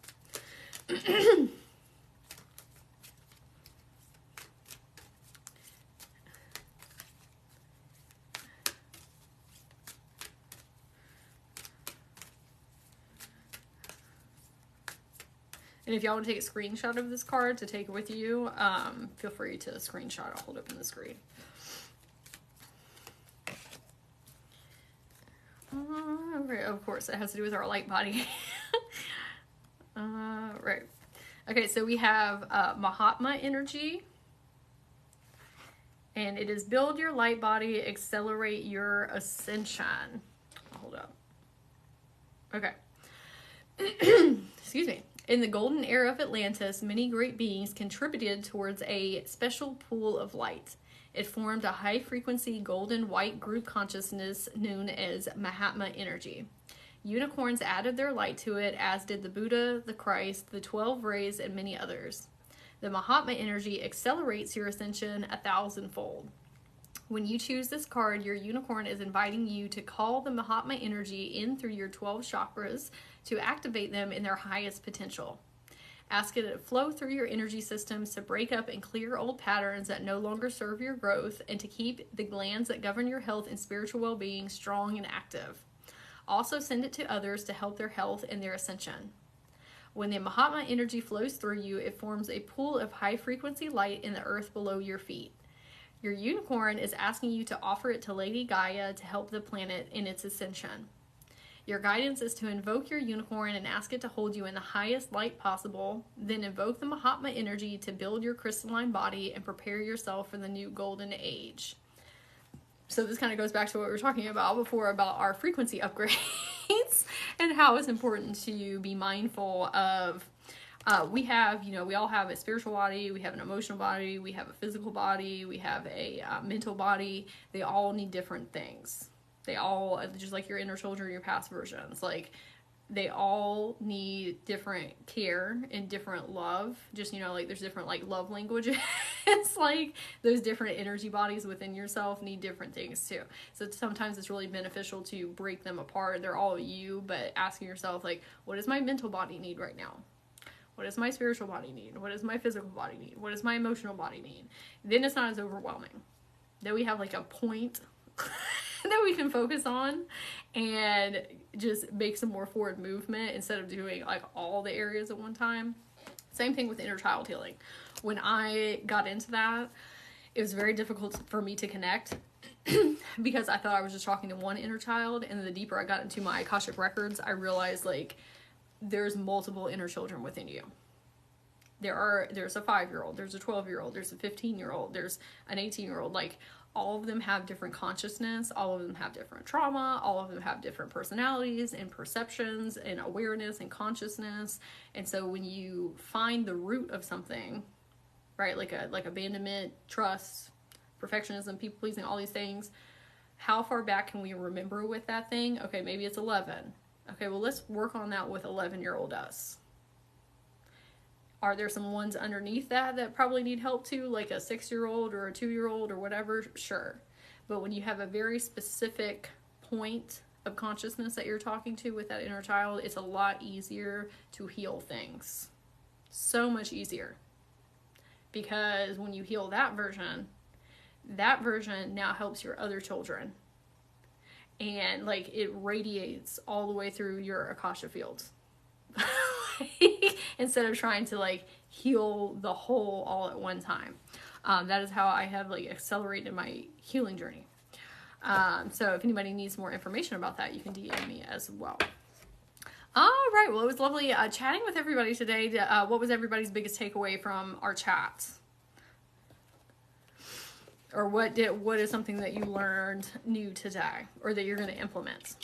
And if y'all want to take a screenshot of this card to take with you, feel free to screenshot. I'll hold up in the screen. Of course, it has to do with our light body. Right. Okay, so we have Mahatma energy. And it is build your light body, accelerate your ascension. Hold up. Okay. Excuse me. In the golden era of Atlantis, many great beings contributed towards a special pool of light. It formed a high-frequency golden white group consciousness known as Mahatma energy. Unicorns added their light to it, as did the Buddha, the Christ, the 12 rays, and many others. The Mahatma energy accelerates your ascension 1,000-fold. When you choose this card, your unicorn is inviting you to call the Mahatma energy in through your 12 chakras to activate them in their highest potential. Ask it to flow through your energy systems to break up and clear old patterns that no longer serve your growth and to keep the glands that govern your health and spiritual well-being strong and active. Also send it to others to help their health and their ascension. When the Mahatma energy flows through you, it forms a pool of high-frequency light in the earth below your feet. Your unicorn is asking you to offer it to Lady Gaia to help the planet in its ascension. Your guidance is to invoke your unicorn and ask it to hold you in the highest light possible. Then invoke the Mahatma energy to build your crystalline body and prepare yourself for the new golden age. So this kind of goes back to what we were talking about before about our frequency upgrades and how it's important to be mindful of. We have, we all have a spiritual body, we have an emotional body, we have a physical body, we have a mental body. They all need different things. They all, just like your inner children, your past versions, like they all need different care and different love. Just, like there's different like love languages. It's like those different energy bodies within yourself need different things too. So sometimes it's really beneficial to break them apart. They're all you, but asking yourself like, what does my mental body need right now? What does my spiritual body need? What does my physical body need? What does my emotional body need? Then it's not as overwhelming. Then we have like a point that we can focus on and just make some more forward movement instead of doing like all the areas at one time. Same thing with inner child healing. When I got into that, it was very difficult for me to connect because I thought I was just talking to one inner child, and the deeper I got into my Akashic records, I realized like there's multiple inner children within you. There's a 5-year-old, there's a 12-year-old, there's a 15-year-old, there's an 18-year-old. Like all of them have different consciousness, all of them have different trauma, all of them have different personalities and perceptions and awareness and consciousness. And so when you find the root of something, right, like abandonment, trust, perfectionism, people pleasing, all these things, how far back can we remember with that thing? Okay, maybe it's 11. Okay, well, let's work on that with 11-year-old us. Are there some ones underneath that probably need help too, like a 6-year-old or a 2-year-old or whatever? Sure. But when you have a very specific point of consciousness that you're talking to with that inner child, it's a lot easier to heal things. So much easier. Because when you heal that version now helps your other children. And like it radiates all the way through your Akasha fields. Instead of trying to like heal the whole all at one time. That is how I have like accelerated my healing journey. So if anybody needs more information about that, you can DM me as well. All right. Well, it was lovely chatting with everybody today. What was everybody's biggest takeaway from our chat? Or what is something that you learned new today or that you're going to implement?